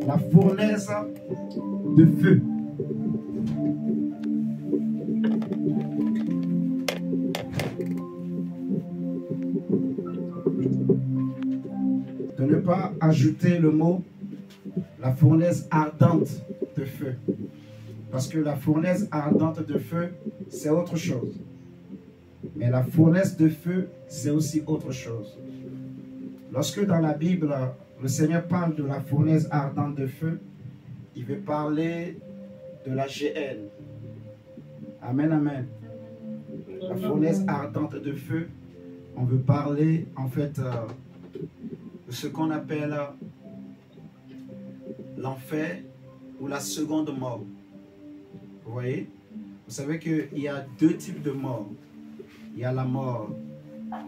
la fournaise de feu. De ne pas ajouter le mot la fournaise ardente de feu. Parce que la fournaise ardente de feu, c'est autre chose. Mais la fournaise de feu, c'est aussi autre chose. Lorsque dans la Bible, le Seigneur parle de la fournaise ardente de feu, il veut parler de la géhenne. Amen, amen. La fournaise ardente de feu, on veut parler en fait de ce qu'on appelle l'enfer ou la seconde mort. Vous voyez? Vous savez qu'il y a deux types de morts. Il y a la mort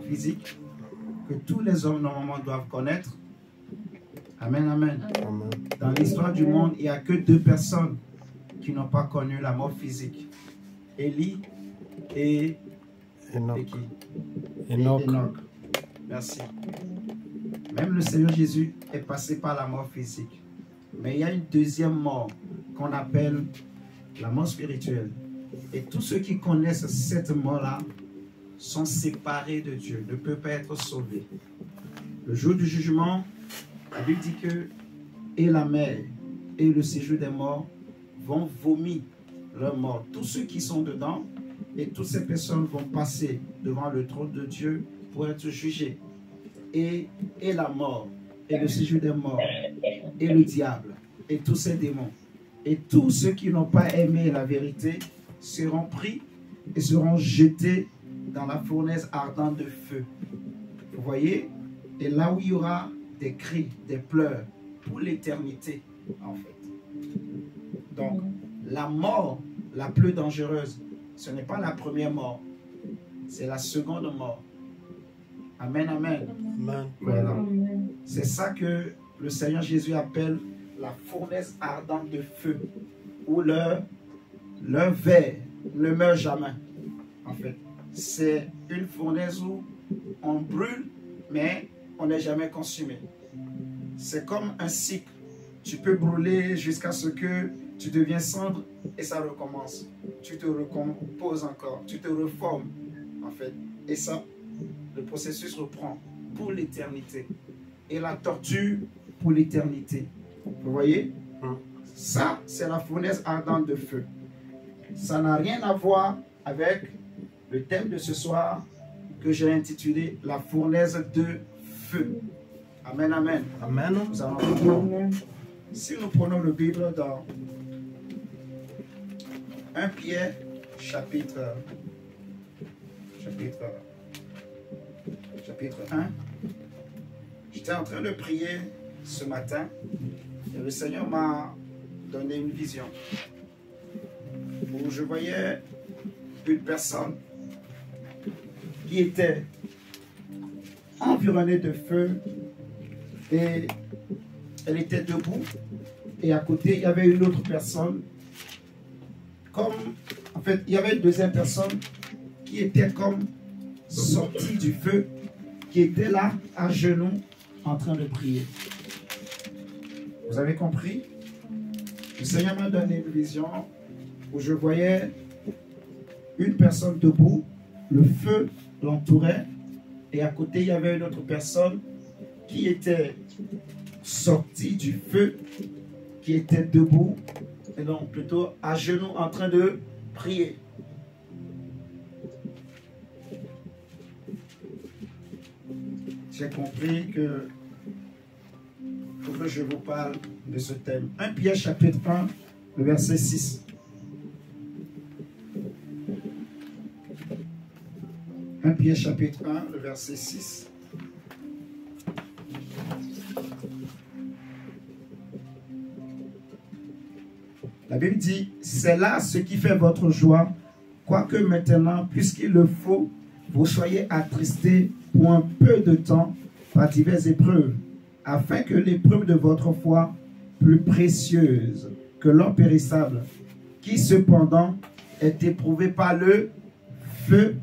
physique que tous les hommes normalement doivent connaître. Amen, amen. Amen. Dans l'histoire du monde, il n'y a que deux personnes qui n'ont pas connu la mort physique. Élie et Enoch. Et qui? Enoch. Merci. Même le Seigneur Jésus est passé par la mort physique. Mais il y a une deuxième mort qu'on appelle la mort spirituelle. Et tous ceux qui connaissent cette mort-là sont séparés de Dieu, ne peuvent pas être sauvés. Le jour du jugement, la Bible dit que et la mer et le séjour des morts vont vomir leur mort. Tous ceux qui sont dedans et toutes ces personnes vont passer devant le trône de Dieu pour être jugés. Et la mort et le séjour des morts et le diable et tous ces démons et tous ceux qui n'ont pas aimé la vérité seront pris et seront jetés dans la fournaise ardente de feu. Vous voyez? Et là où il y aura des cris, des pleurs pour l'éternité, en fait. Donc, la mort la plus dangereuse, ce n'est pas la première mort, c'est la seconde mort. Amen, amen. Amen. Voilà. C'est ça que le Seigneur Jésus appelle la fournaise ardente de feu, où leur ver ne meurt jamais, en fait. C'est une fournaise où on brûle, mais on n'est jamais consumé. C'est comme un cycle. Tu peux brûler jusqu'à ce que tu deviens cendre et ça recommence. Tu te recomposes encore, tu te reformes, en fait. Et ça, le processus reprend pour l'éternité. Et la torture pour l'éternité. Vous voyez? Ça, c'est la fournaise ardente de feu. Ça n'a rien à voir avec le thème de ce soir que j'ai intitulé la fournaise de feu. Amen, amen. Amen. Nous allons prendre. Si nous prenons le Bible dans 1 Pierre, chapitre 1, j'étais en train de prier ce matin et le Seigneur m'a donné une vision où je voyais une personne qui était environnée de feu et elle était debout et à côté il y avait une autre personne en fait il y avait une deuxième personne qui était comme sortie du feu, qui était là à genoux en train de prier. Vous avez compris? Le Seigneur m'a donné une vision où je voyais une personne debout, le feu l'entourait et à côté il y avait une autre personne qui était sortie du feu, qui était debout et donc plutôt à genoux en train de prier. J'ai compris que il faut que je vous parle de ce thème. 1 Pierre chapitre 1, le verset 6. 1 Pierre chapitre 1, le verset 6. La Bible dit, c'est là ce qui fait votre joie, quoique maintenant, puisqu'il le faut, vous soyez attristés pour un peu de temps par diverses épreuves, afin que l'épreuve de votre foi, plus précieuse que l'or périssable, qui cependant est éprouvé par le feu,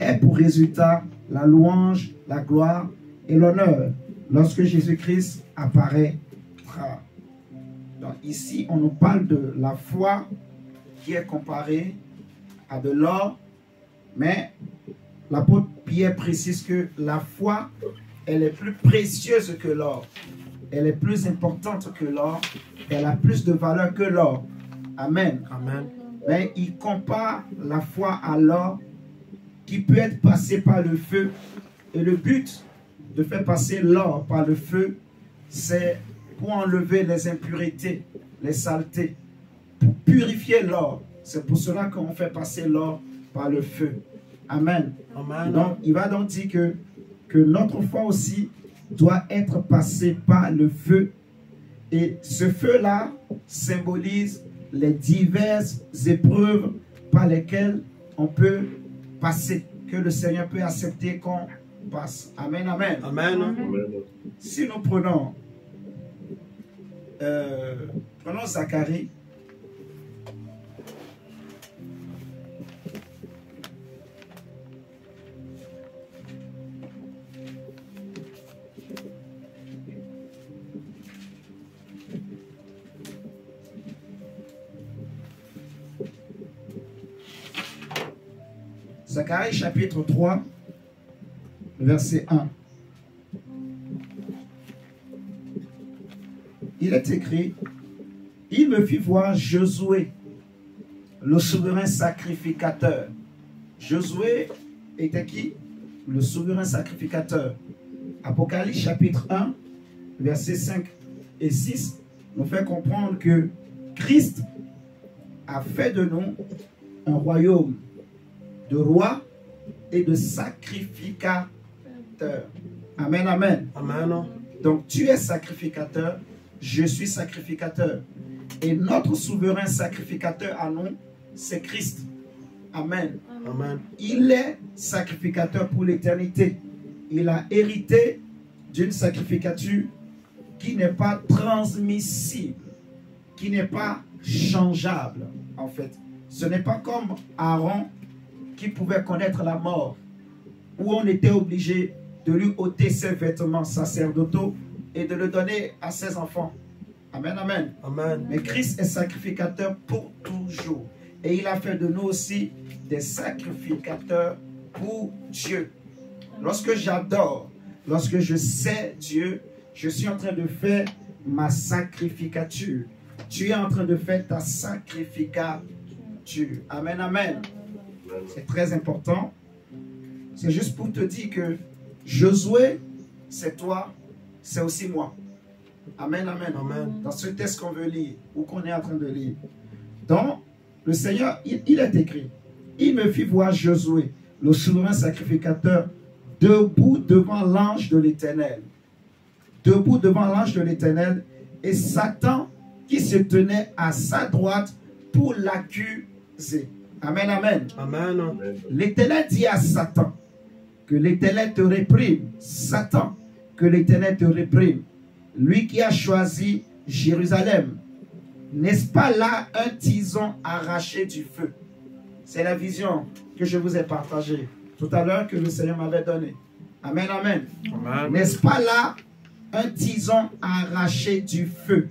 ait pour résultat la louange, la gloire et l'honneur lorsque Jésus-Christ apparaîtra. Donc ici, on nous parle de la foi qui est comparée à de l'or, mais l'apôtre Pierre précise que la foi, elle est plus précieuse que l'or. Elle est plus importante que l'or. Elle a plus de valeur que l'or. Amen. Amen. Mais il compare la foi à l'or qui peut être passé par le feu. Et le but de faire passer l'or par le feu, c'est pour enlever les impuretés, les saletés, pour purifier l'or. C'est pour cela qu'on fait passer l'or par le feu. Amen. Amen. Donc, il va donc dire que notre foi aussi doit être passée par le feu. Et ce feu-là symbolise les diverses épreuves par lesquelles on peut passer, que le Seigneur peut accepter qu'on passe. Amen, amen. Amen. Si nous prenons, Zacharie, Zacharie chapitre 3, verset 1. Il est écrit, « Il me fit voir Josué, le souverain sacrificateur. » Josué était qui? Le souverain sacrificateur. Apocalypse chapitre 1, versets 5 et 6 nous fait comprendre que Christ a fait de nous un royaume de rois et de sacrificateurs. Amen, amen. Amen. Donc tu es sacrificateur, je suis sacrificateur. Et notre souverain sacrificateur à nous, c'est Christ. Amen. Amen. Il est sacrificateur pour l'éternité. Il a hérité d'une sacrificature qui n'est pas transmissible, qui n'est pas changeable, en fait. Ce n'est pas comme Aaron qui pouvait connaître la mort, où on était obligé de lui ôter ses vêtements sacerdotaux et de le donner à ses enfants. Amen, amen. Amen. Mais Christ est sacrificateur pour toujours. Et il a fait de nous aussi des sacrificateurs pour Dieu. Lorsque j'adore, lorsque je sais Dieu, je suis en train de faire ma sacrificature. Tu es en train de faire ta sacrificature. Amen, amen. C'est très important. C'est juste pour te dire que Josué, c'est toi, c'est aussi moi. Amen, amen. Amen. Dans ce texte qu'on veut lire, ou qu'on est en train de lire. Donc, le Seigneur, il est écrit, il me fit voir Josué, le souverain sacrificateur, debout devant l'ange de l'Éternel. Debout devant l'ange de l'Éternel, et Satan qui se tenait à sa droite pour l'accuser. Amen, amen. Amen. L'Éternel dit à Satan, que l'Éternel te réprime. Satan, que l'Éternel te réprime. Lui qui a choisi Jérusalem. N'est-ce pas là un tison arraché du feu? C'est la vision que je vous ai partagée tout à l'heure, que le Seigneur m'avait donnée. Amen, amen. Amen. N'est-ce pas là un tison arraché du feu?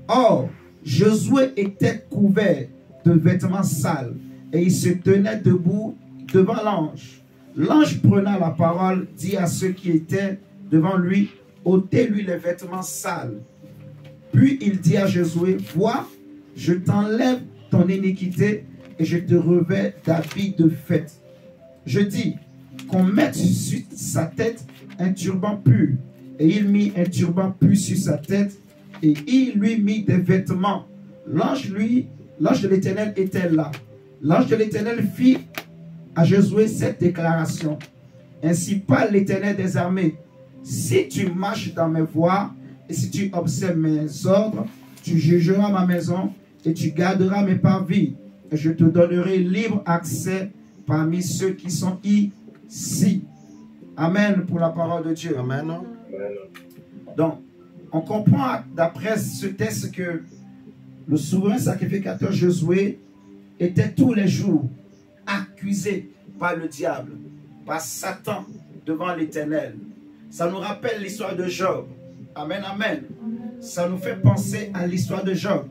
Or, Josué était couvert de vêtements sales et il se tenait debout devant l'ange. L'ange prenant la parole dit à ceux qui étaient devant lui, ôtez-lui les vêtements sales. Puis il dit à Josué, vois, je t'enlève ton iniquité et je te revêts d'habits de fête. Je dis qu'on mette sur sa tête un turban pur. Et il mit un turban pur sur sa tête et il lui mit des vêtements. L'ange de l'Éternel était là. L'ange de l'Éternel fit à Josué cette déclaration. Ainsi parle l'Éternel des armées. Si tu marches dans mes voies et si tu observes mes ordres, tu jugeras ma maison et tu garderas mes parvis. Et je te donnerai libre accès parmi ceux qui sont ici. Amen pour la parole de Dieu. Amen. Donc, on comprend d'après ce texte que le souverain sacrificateur Josué était tous les jours accusé par le diable, par Satan devant l'Éternel. Ça nous rappelle l'histoire de Job. Amen, amen. Ça nous fait penser à l'histoire de Job.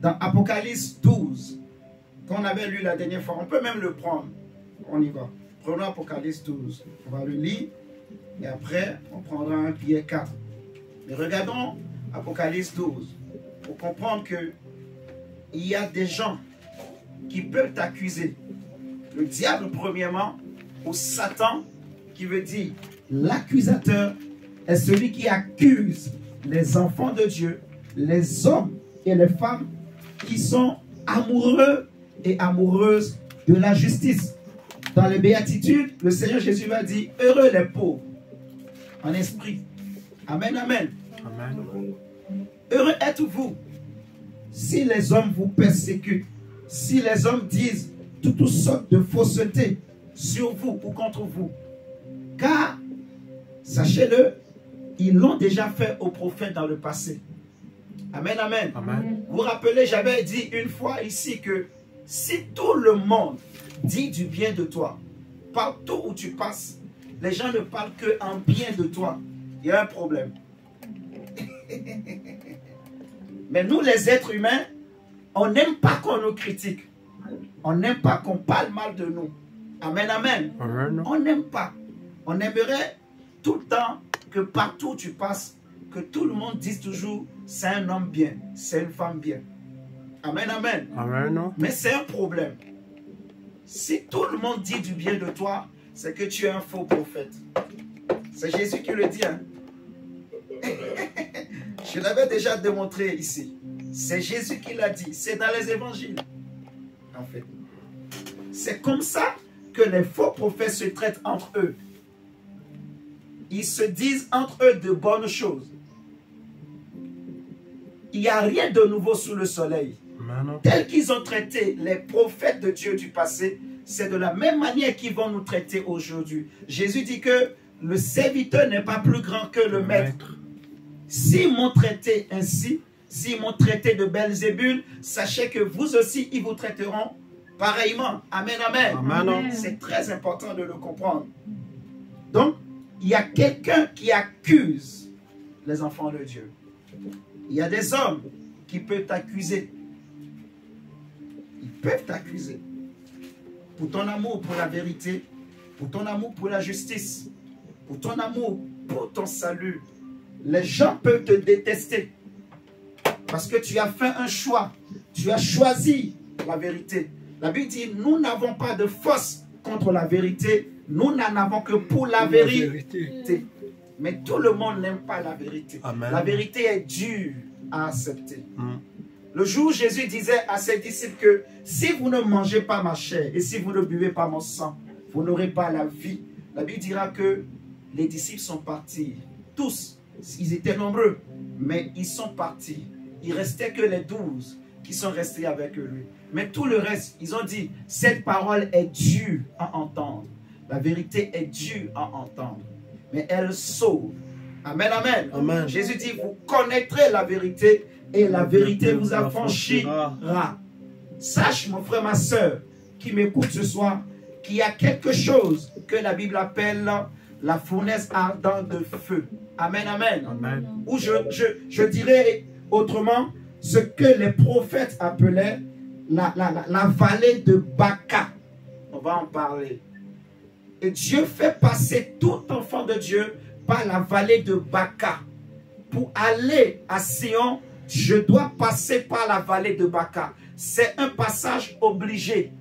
Dans Apocalypse 12, qu'on avait lu la dernière fois, on peut même le prendre. On y va. Prenons Apocalypse 12. On va le lire. Et après, on prendra un Pierre 4. Mais regardons Apocalypse 12 pour comprendre que il y a des gens qui peuvent t'accuser. Le diable, premièrement, ou Satan, qui veut dire l'accusateur est celui qui accuse les enfants de Dieu, les hommes et les femmes qui sont amoureux et amoureuses de la justice. Dans les béatitudes, le Seigneur Jésus va dire « Heureux les pauvres en esprit. » Amen, amen. Amen. Heureux êtes-vous si les hommes vous persécutent, si les hommes disent toutes sortes de faussetés sur vous ou contre vous. Car, sachez-le, ils l'ont déjà fait aux prophètes dans le passé. Amen, amen. Amen. Vous vous rappelez, j'avais dit une fois ici que si tout le monde dit du bien de toi, partout où tu passes, les gens ne parlent que en bien de toi, il y a un problème. Mais nous, les êtres humains, on n'aime pas qu'on nous critique. On n'aime pas qu'on parle mal de nous. Amen, amen. Amen. On n'aime pas. On aimerait tout le temps que partout où tu passes, que tout le monde dise toujours, c'est un homme bien, c'est une femme bien. Amen, amen. Amen. Mais c'est un problème. Si tout le monde dit du bien de toi, c'est que tu es un faux prophète. C'est Jésus qui le dit. Hein? Je l'avais déjà démontré ici. C'est Jésus qui l'a dit. C'est dans les évangiles. En fait. C'est comme ça que les faux prophètes se traitent entre eux. Ils se disent entre eux de bonnes choses. Il n'y a rien de nouveau sous le soleil. Amen. Tel qu'ils ont traité les prophètes de Dieu du passé, c'est de la même manière qu'ils vont nous traiter aujourd'hui. Jésus dit que le serviteur n'est pas plus grand que le maître. S'ils m'ont traité ainsi, s'ils m'ont traité de Belzébul, sachez que vous aussi, ils vous traiteront pareillement. Amen, amen. Amen. C'est très important de le comprendre. Donc, il y a quelqu'un qui accuse les enfants de Dieu. Il y a des hommes qui peuvent t'accuser. Ils peuvent t'accuser. Pour ton amour pour la vérité, pour ton amour pour la justice, pour ton amour pour ton salut. Les gens peuvent te détester parce que tu as fait un choix. Tu as choisi la vérité. La Bible dit, nous n'avons pas de force contre la vérité. Nous n'en avons que pour la vérité. Mais tout le monde n'aime pas la vérité. Amen. La vérité est dure à accepter. Le jour où Jésus disait à ses disciples que si vous ne mangez pas ma chair et si vous ne buvez pas mon sang, vous n'aurez pas la vie. La Bible dira que les disciples sont partis. Tous, ils étaient nombreux, mais ils sont partis. Il ne restait que les 12 qui sont restés avec lui. Mais tout le reste, ils ont dit, cette parole est dure à entendre. La vérité est dure à entendre. Mais elle sauve. Amen, amen. Amen. Jésus dit, vous connaîtrez la vérité et la vérité vous affranchira. Sache, mon frère, ma soeur, qui m'écoute ce soir, qu'il y a quelque chose que la Bible appelle la fournaise ardente de feu. Amen, amen. Amen. Ou je dirais autrement, ce que les prophètes appelaient la vallée de Baca. On va en parler. Et Dieu fait passer tout enfant de Dieu par la vallée de Baca. Pour aller à Sion, je dois passer par la vallée de Baca. C'est un passage obligé.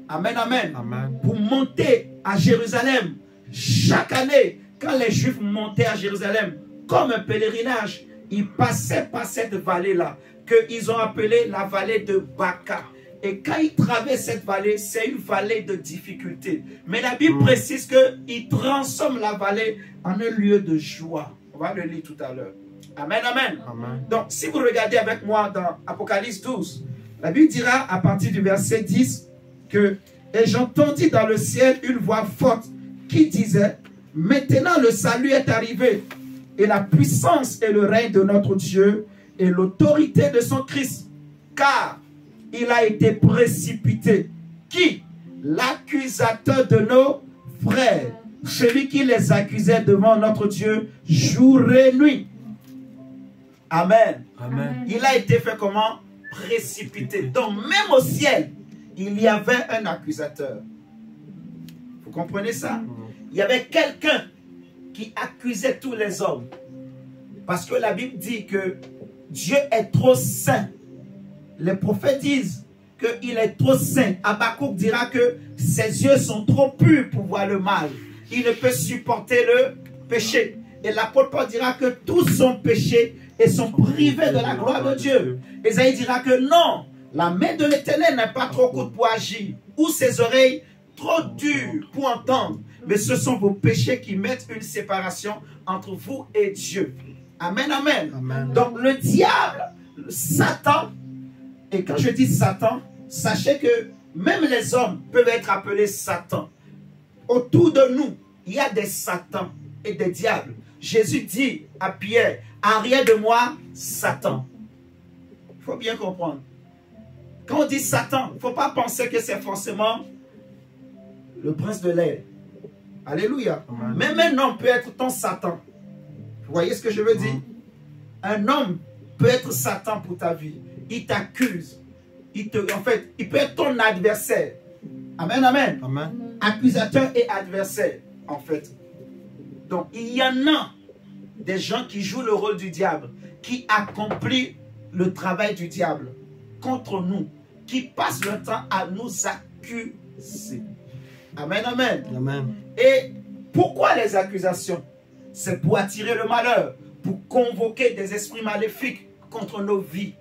Amen, amen. Amen. Pour monter à Jérusalem, chaque année, quand les Juifs montaient à Jérusalem, comme un pèlerinage, ils passaient par cette vallée-là, qu'ils ont appelée la vallée de Baca. Et quand ils traversent cette vallée, c'est une vallée de difficulté. Mais la Bible précise qu'ils transforment la vallée en un lieu de joie. On va le lire tout à l'heure. Amen, amen. Amen. Donc, si vous regardez avec moi dans Apocalypse 12, la Bible dira à partir du verset 10 que « Et j'entendis dans le ciel une voix forte qui disait « Maintenant le salut est arrivé, et la puissance et le règne de notre Dieu, et l'autorité de son Christ, car il a été précipité. » Qui? L'accusateur de nos frères. celui qui les accusait devant notre Dieu jour et nuit. Amen. Amen. Il a été fait comment? Précipité. Donc même au ciel, il y avait un accusateur. Vous comprenez ça? Il y avait quelqu'un qui accusait tous les hommes. Parce que la Bible dit que Dieu est trop saint. Les prophètes disent qu'il est trop saint. Habakkuk dira que ses yeux sont trop purs pour voir le mal. Il ne peut supporter le péché. Et l'apôtre Paul dira que tous sont péchés et sont privés de la gloire de Dieu. Ésaïe dira que non, la main de l'Éternel n'est pas trop courte pour agir, ou ses oreilles trop dures pour entendre. Mais ce sont vos péchés qui mettent une séparation entre vous et Dieu. Amen, amen. Amen. Donc le diable, Satan, et quand je dis Satan, sachez que même les hommes peuvent être appelés Satan. Autour de nous, il y a des Satans et des diables. Jésus dit à Pierre, arrière de moi, Satan. Il faut bien comprendre. Quand on dit Satan, il ne faut pas penser que c'est forcément le prince de l'air. Alléluia. Amen. Même un homme peut être ton Satan. Vous voyez ce que je veux dire? Un homme peut être Satan pour ta vie. Il t'accuse. En fait, il peut être ton adversaire. Amen, amen. Amen. Accusateur et adversaire, en fait. Donc, il y en a des gens qui jouent le rôle du diable, qui accomplissent le travail du diable contre nous, qui passent le temps à nous accuser. Amen, amen. Amen. Et pourquoi les accusations? C'est pour attirer le malheur, pour convoquer des esprits maléfiques contre nos vies.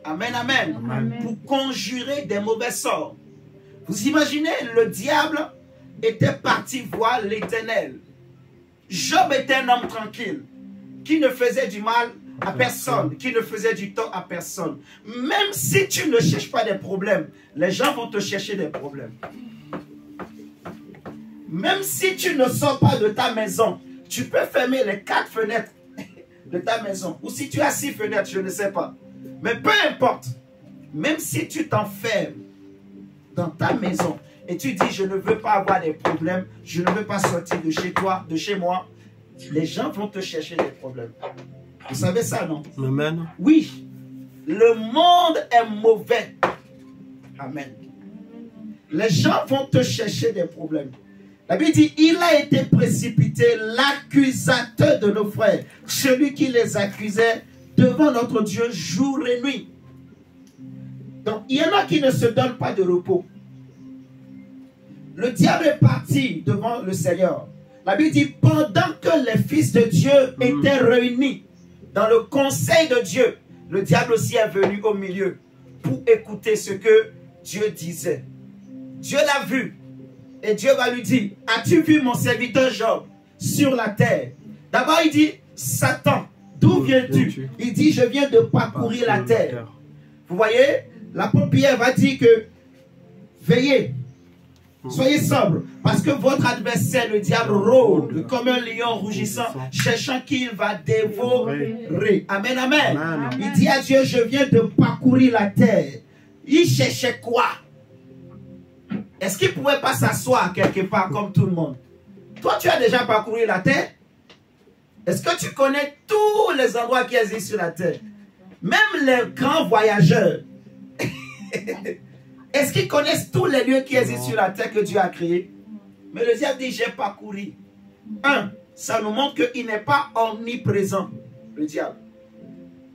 Amen, amen. Amen. Pour conjurer des mauvais sorts. Vous imaginez, le diable était parti voir l'Éternel. Job était un homme tranquille, qui ne faisait du mal à personne, qui ne faisait du tort à personne. Même si tu ne cherches pas des problèmes, les gens vont te chercher des problèmes. Même si tu ne sors pas de ta maison, tu peux fermer les 4 fenêtres de ta maison. Ou si tu as 6 fenêtres, je ne sais pas. Mais peu importe, même si tu t'enfermes dans ta maison et tu dis je ne veux pas avoir des problèmes, je ne veux pas sortir de chez toi, de chez moi, les gens vont te chercher des problèmes. Vous savez ça, non? Amen. Oui, le monde est mauvais. Amen. Les gens vont te chercher des problèmes. La Bible dit, il a été précipité, l'accusateur de nos frères, celui qui les accusait devant notre Dieu jour et nuit. Donc, il y en a qui ne se donnent pas de repos. Le diable est parti devant le Seigneur. La Bible dit, pendant que les fils de Dieu étaient réunis dans le conseil de Dieu, le diable aussi est venu au milieu pour écouter ce que Dieu disait. Dieu l'a vu. Et Dieu va lui dire, as-tu vu mon serviteur Job sur la terre? D'abord il dit, Satan, d'où viens-tu? Il dit, je viens de parcourir la terre. Vous voyez, l'apôtre Pierre va dire que, veillez, soyez sobres, parce que votre adversaire, le diable, rôde comme un lion rougissant, cherchant qui il va dévorer. Amen, amen. Il dit à Dieu, je viens de parcourir la terre. Il cherchait quoi? Est-ce qu'il ne pouvait pas s'asseoir quelque part comme tout le monde? Toi, tu as déjà parcouru la terre? Est-ce que tu connais tous les endroits qui existent sur la terre? Même les grands voyageurs. Est-ce qu'ils connaissent tous les lieux qui existent sur la terre que Dieu a créés? Mais le diable dit, j'ai parcouru. Ça nous montre qu'il n'est pas omniprésent, le diable.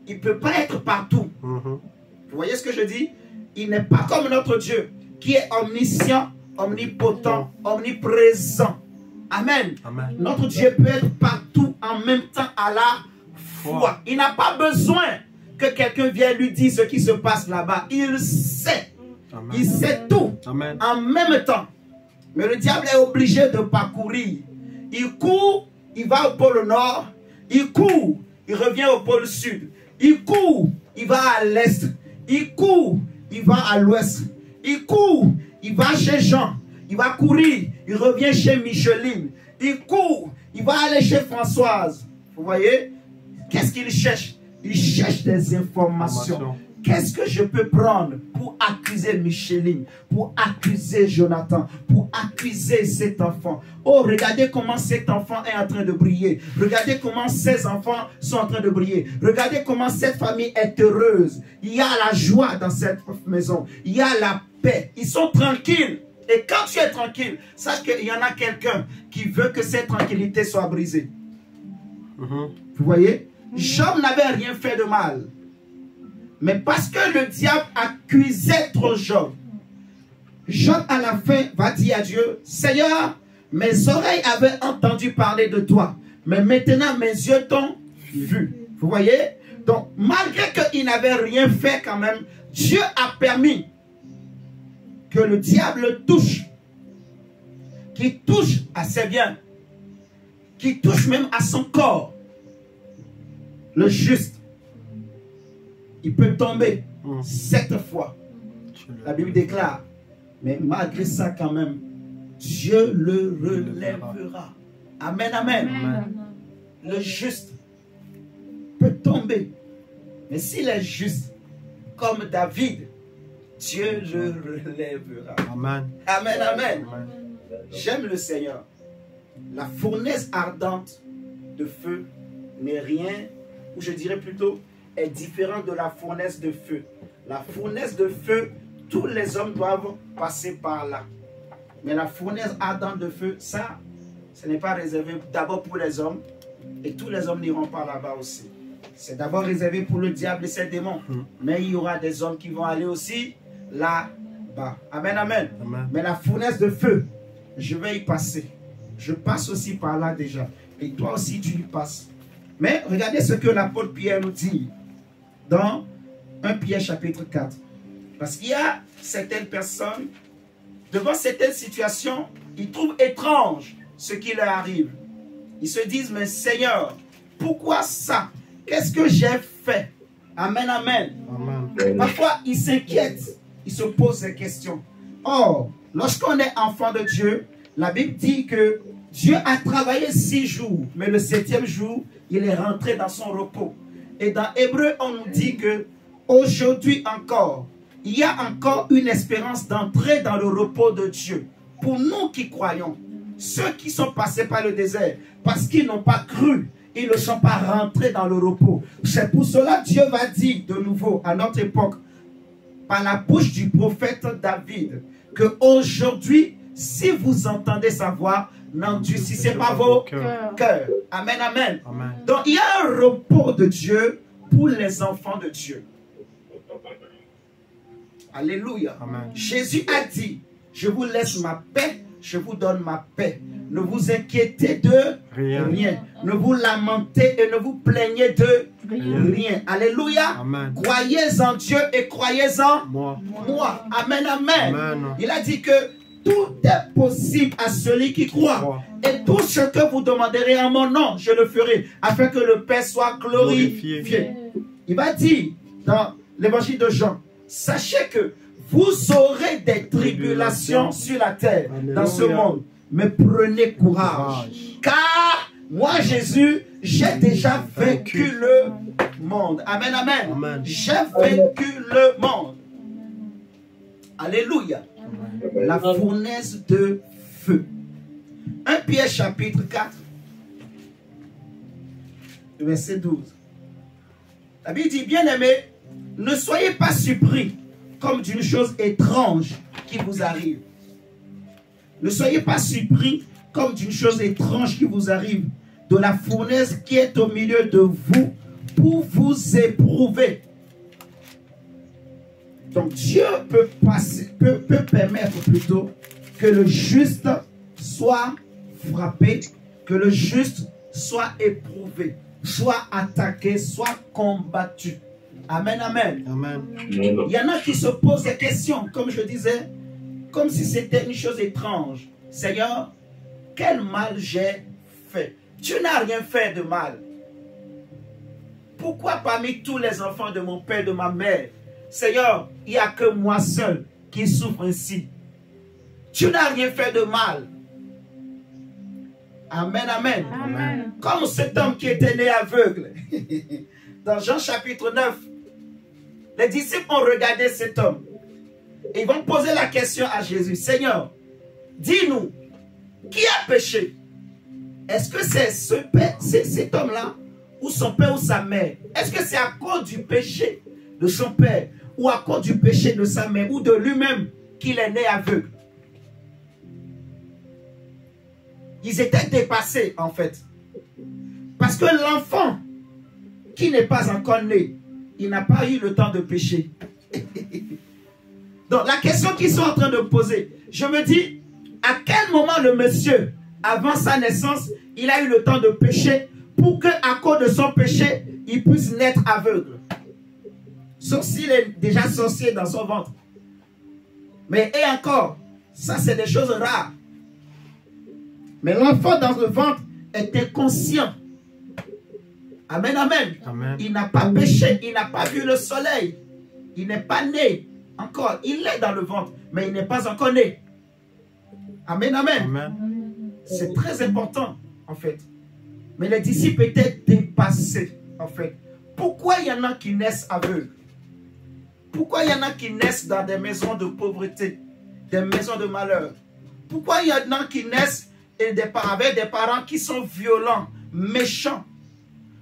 Il ne peut pas être partout. Vous voyez ce que je dis? Il n'est pas comme notre Dieu, qui est omniscient, omnipotent, omniprésent. Amen. Amen. Notre Dieu peut être partout en même temps à la fois. Il n'a pas besoin que quelqu'un vienne lui dire ce qui se passe là-bas. Il sait. Amen. Il sait tout. Amen. En même temps. Mais le diable est obligé de parcourir. Il court, il va au pôle nord. Il court, il revient au pôle sud. Il court, il va à l'est. Il court, il va à l'ouest. Il court, il va chez Jean. Il va courir, il revient chez Micheline. Il court, il va aller chez Françoise. Vous voyez? Qu'est-ce qu'il cherche? Il cherche des informations. Qu'est-ce que je peux prendre pour pour accuser Micheline, pour accuser Jonathan, pour accuser cet enfant. Oh, regardez comment cet enfant est en train de briller. Regardez comment ces enfants sont en train de briller. Regardez comment cette famille est heureuse. Il y a la joie dans cette maison. Il y a la paix. Ils sont tranquilles. Et quand tu es tranquille, sache qu'il y en a quelqu'un qui veut que cette tranquillité soit brisée. Vous voyez? Job n'avait rien fait de mal. Mais parce que le diable accusait trop Job, Job à la fin va dire à Dieu, Seigneur, mes oreilles avaient entendu parler de toi, mais maintenant mes yeux t'ont vu. Vous voyez? Donc malgré qu'il n'avait rien fait quand même, Dieu a permis que le diable touche, qui touche à ses biens, qui touche même à son corps. Le juste, il peut tomber 7 fois. La Bible déclare, mais malgré ça quand même, Dieu le relèvera. Amen, amen. Le juste peut tomber, mais s'il est juste, comme David, Dieu le relèvera. Amen. Amen, amen. J'aime le Seigneur. La fournaise ardente de feu n'est rien, ou je dirais plutôt, est différente de la fournaise de feu. La fournaise de feu, tous les hommes doivent passer par là. Mais la fournaise ardente de feu, ça, ce n'est pas réservé d'abord pour les hommes, et tous les hommes n'iront pas là-bas aussi. C'est d'abord réservé pour le diable et ses démons. Mais il y aura des hommes qui vont aller aussi là-bas. Amen, amen, amen. Mais la fournaise de feu, je vais y passer. Je passe aussi par là déjà. Et toi aussi, tu y passes. Mais regardez ce que l'apôtre Pierre nous dit dans 1 Pierre chapitre 4. Parce qu'il y a certaines personnes, devant certaines situations, ils trouvent étrange ce qui leur arrive. Ils se disent, mais Seigneur, pourquoi ça? Qu'est-ce que j'ai fait? Amen, amen. Amen. Parfois, ils s'inquiètent. Ils se posent des questions. Or, lorsqu'on est enfant de Dieu, la Bible dit que Dieu a travaillé 6 jours, mais le 7e jour, il est rentré dans son repos. Et dans Hébreu, on nous dit que aujourd'hui encore, il y a encore une espérance d'entrer dans le repos de Dieu. Pour nous qui croyons, ceux qui sont passés par le désert, parce qu'ils n'ont pas cru, ils ne sont pas rentrés dans le repos. C'est pour cela que Dieu va dire de nouveau à notre époque, par la bouche du prophète David, que aujourd'hui, si vous entendez sa voix, n'endurcissez pas vos cœurs. Amen, amen, amen. Donc il y a un repos de Dieu pour les enfants de Dieu. Alléluia. Amen. Jésus a dit, je vous laisse ma paix, je vous donne ma paix. Ne vous inquiétez de rien. Ne vous lamentez et ne vous plaignez de rien. Alléluia. Amen. Croyez en Dieu et croyez en moi. Amen, amen, amen. Il a dit que tout est possible à celui qui croit. Et tout ce que vous demanderez en mon nom, je le ferai, afin que le Père soit glorifié. Il va dire dans l'évangile de Jean, sachez que vous aurez des tribulations sur la terre, dans ce monde. Mais prenez courage. Car moi, Jésus, j'ai déjà vaincu le monde. Amen, amen, amen. J'ai vaincu le monde. Alléluia. La fournaise de feu. 1 Pierre chapitre 4, verset 12. La Bible dit, bien-aimés, ne soyez pas surpris comme d'une chose étrange qui vous arrive. Ne soyez pas surpris comme d'une chose étrange qui vous arrive, de la fournaise qui est au milieu de vous pour vous éprouver. Donc Dieu peut permettre plutôt que le juste soit frappé, que le juste soit éprouvé, soit attaqué, soit combattu. Amen, amen. Amen. Il y en a qui se posent des questions, comme je disais, comme si c'était une chose étrange. Seigneur, quel mal j'ai fait? Tu n'as rien fait de mal. Pourquoi parmi tous les enfants de mon père, de ma mère, Seigneur, il n'y a que moi seul qui souffre ainsi? Tu n'as rien fait de mal. Amen, amen. Amen. Comme cet homme qui était né aveugle. Dans Jean chapitre 9, les disciples ont regardé cet homme. Et ils vont poser la question à Jésus. Seigneur, dis-nous, qui a péché? Est-ce que c'est cet homme-là, ou son père ou sa mère? Est-ce que c'est à cause du péché de son père, ou à cause du péché de sa mère, ou de lui-même qu'il est né aveugle? Ils étaient dépassés, en fait. Parce que l'enfant qui n'est pas encore né, il n'a pas eu le temps de pécher. Donc, la question qu'ils sont en train de poser, je me dis, à quel moment le monsieur, avant sa naissance, il a eu le temps de pécher pour qu'à cause de son péché, il puisse naître aveugle? Sauf s'il est déjà sorcier dans son ventre. Mais et encore, ça c'est des choses rares. Mais l'enfant dans le ventre était conscient. Amen, amen. Amen. Il n'a pas péché, il n'a pas vu le soleil. Il n'est pas né encore. Il est dans le ventre, mais il n'est pas encore né. Amen, amen. Amen. C'est très important, en fait. Mais les disciples étaient dépassés, en fait. Pourquoi il y en a qui naissent aveugles? Pourquoi il y en a qui naissent dans des maisons de pauvreté, des maisons de malheur? Pourquoi il y en a qui naissent avec des parents qui sont violents, méchants?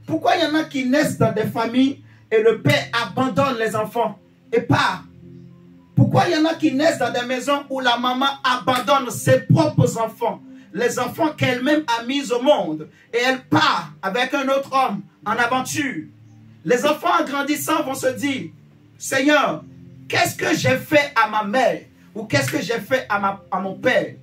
Pourquoi il y en a qui naissent dans des familles et le père abandonne les enfants et part? Pourquoi il y en a qui naissent dans des maisons où la maman abandonne ses propres enfants, les enfants qu'elle-même a mis au monde, et elle part avec un autre homme en aventure? Les enfants en grandissant vont se dire, Seigneur, qu'est-ce que j'ai fait à ma mère? Ou qu'est-ce que j'ai fait à mon père?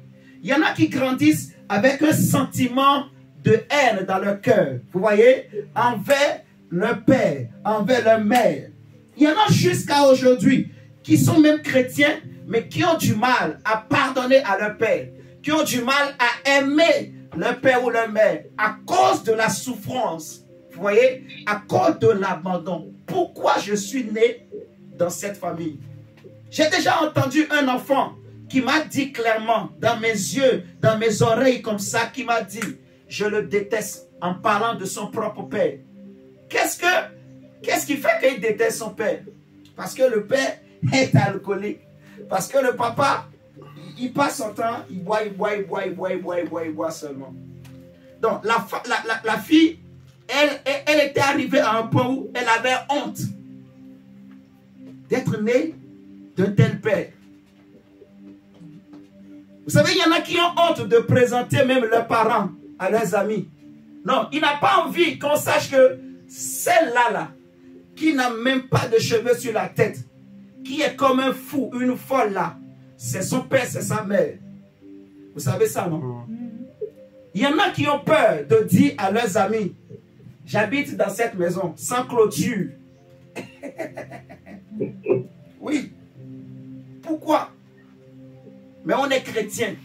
Il y en a qui grandissent avec un sentiment de haine dans leur cœur, vous voyez, envers leur père, envers leur mère. Il y en a jusqu'à aujourd'hui qui sont même chrétiens, mais qui ont du mal à pardonner à leur père, qui ont du mal à aimer leur père ou leur mère à cause de la souffrance, vous voyez, à cause de l'abandon. Pourquoi je suis né dans cette famille? J'ai déjà entendu un enfant qui m'a dit clairement, dans mes yeux, dans mes oreilles comme ça, qui m'a dit, je le déteste, en parlant de son propre père. Qu'est-ce qui fait qu'il déteste son père? Parce que le père est alcoolique. Parce que le papa, il passe son temps, il boit seulement. Donc, la fille, elle était arrivée à un point où elle avait honte d'être née d'un tel père. Vous savez, il y en a qui ont honte de présenter même leurs parents à leurs amis. Non, il n'a pas envie qu'on sache que celle-là, qui n'a même pas de cheveux sur la tête, qui est comme un fou, une folle là, c'est son père, c'est sa mère. Vous savez ça, non? Il y en a qui ont peur de dire à leurs amis, j'habite dans cette maison sans clôture. Oui. Pourquoi? Mais on est chrétien.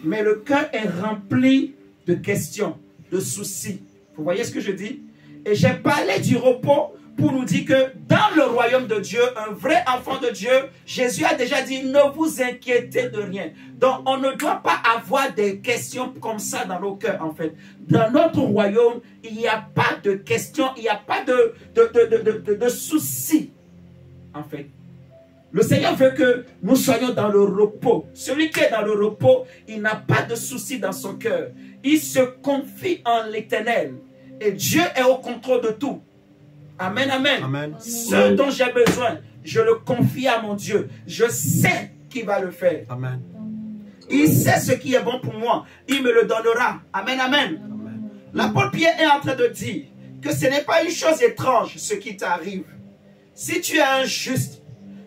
Mais le cœur est rempli de questions, de soucis. Vous voyez ce que je dis? Et j'ai parlé du repos pour nous dire que dans le royaume de Dieu, un vrai enfant de Dieu, Jésus a déjà dit, ne vous inquiétez de rien. Donc, on ne doit pas avoir des questions comme ça dans nos cœurs, en fait. Dans notre royaume, il n'y a pas de questions, il n'y a pas de soucis, en fait. Le Seigneur veut que nous soyons dans le repos. Celui qui est dans le repos, il n'a pas de soucis dans son cœur. Il se confie en l'Éternel. Et Dieu est au contrôle de tout. Amen, amen. Amen. Ce dont j'ai besoin, je le confie à mon Dieu. Je sais qu'il va le faire. Amen. Il sait ce qui est bon pour moi. Il me le donnera. Amen, amen. Amen. L'apôtre Pierre est en train de dire que ce n'est pas une chose étrange ce qui t'arrive. Si tu es un juste,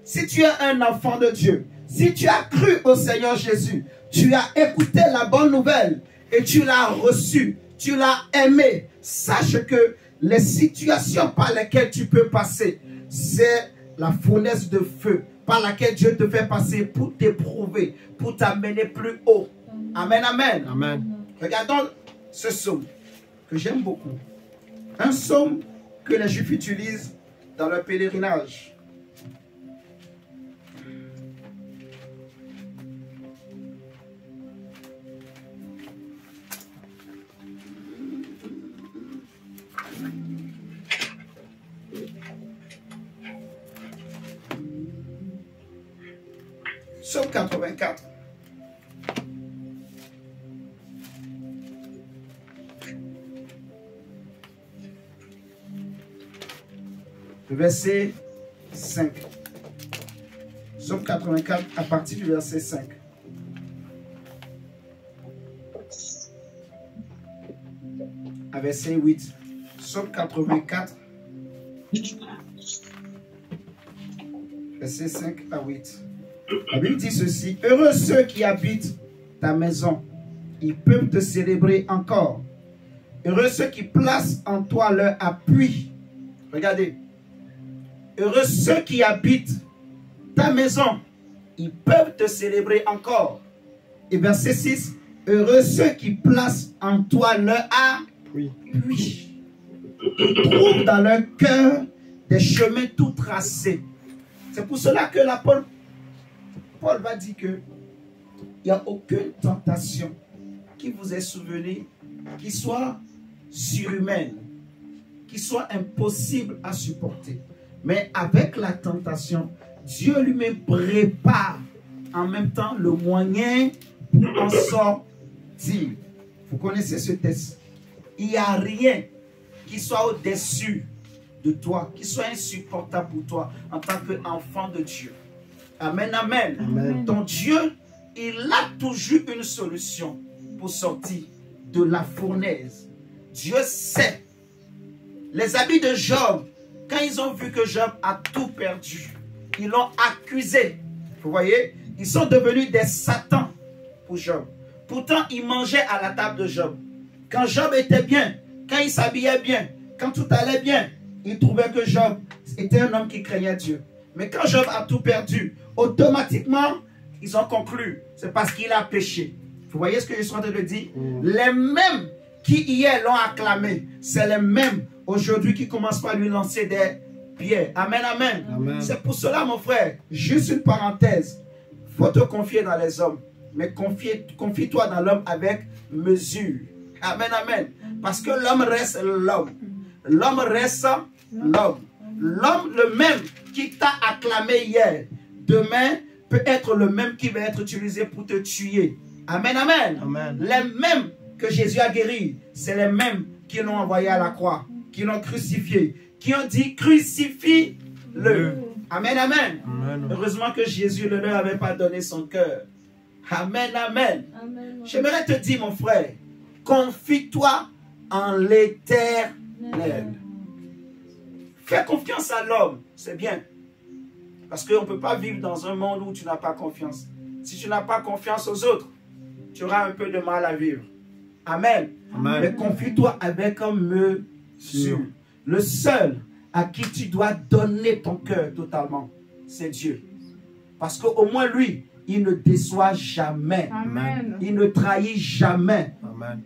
si tu es un enfant de Dieu, si tu as cru au Seigneur Jésus, tu as écouté la bonne nouvelle et tu l'as reçue, tu l'as aimé, sache que les situations par lesquelles tu peux passer, c'est la fournaise de feu par laquelle Dieu te fait passer pour t'éprouver, pour t'amener plus haut. Amen, amen. Amen. Regardons ce psaume que j'aime beaucoup. Un psaume que les Juifs utilisent dans leur pèlerinage. Psaume 84. Le verset 5. Psaume 84 à partir du verset 5. À verset 8. Psaume 84. Verset 5 à 8. La Bible dit ceci. Heureux ceux qui habitent ta maison. Ils peuvent te célébrer encore. Heureux ceux qui placent en toi leur appui. Regardez. Heureux ceux qui habitent ta maison. Ils peuvent te célébrer encore. Et verset 6. Heureux ceux qui placent en toi leur appui. Ils trouvent dans leur cœur des chemins tout tracés. C'est pour cela que l'apôtre Paul va dire que il n'y a aucune tentation qui vous est souvenue, qui soit surhumaine, qui soit impossible à supporter. Mais avec la tentation, Dieu lui-même prépare en même temps le moyen pour en sortir. Vous connaissez ce texte. Il n'y a rien qui soit au-dessus de toi, qui soit insupportable pour toi en tant qu'enfant de Dieu. Amen, amen. Amen. Ton Dieu, il a toujours une solution pour sortir de la fournaise. Dieu sait. Les amis de Job, quand ils ont vu que Job a tout perdu, ils l'ont accusé. Vous voyez, ils sont devenus des satans pour Job. Pourtant, ils mangeaient à la table de Job. Quand Job était bien, quand il s'habillait bien, quand tout allait bien, ils trouvaient que Job était un homme qui craignait Dieu. Mais quand Job a tout perdu, automatiquement, ils ont conclu, c'est parce qu'il a péché. Vous voyez ce que je suis en train de dire? Les mêmes qui hier l'ont acclamé, c'est les mêmes aujourd'hui qui commencent par lui lancer des pierres. Amen, amen. Amen. C'est pour cela, mon frère, juste une parenthèse, il faut te confier dans les hommes, mais confie-toi dans l'homme avec mesure. Amen, amen. Parce que l'homme reste l'homme. L'homme reste l'homme. L'homme, le même qui t'a acclamé hier, demain peut être le même qui va être utilisé pour te tuer. Amen, amen. Amen. Les mêmes que Jésus a guéris, c'est les mêmes qui l'ont envoyé à la croix, qui l'ont crucifié, qui ont dit crucifie-le. Amen, amen. Amen. Heureusement que Jésus ne leur avait pas donné son cœur. Amen, amen. J'aimerais te dire, mon frère, confie-toi en l'Éternel. Fais confiance à l'homme, c'est bien. Parce qu'on ne peut pas vivre dans un monde où tu n'as pas confiance. Si tu n'as pas confiance aux autres, tu auras un peu de mal à vivre. Amen. Amen. Mais confie-toi avec un mesure. Le seul à qui tu dois donner ton cœur totalement, c'est Dieu. Parce qu'au moins lui, il ne déçoit jamais. Amen. Il ne trahit jamais. Amen.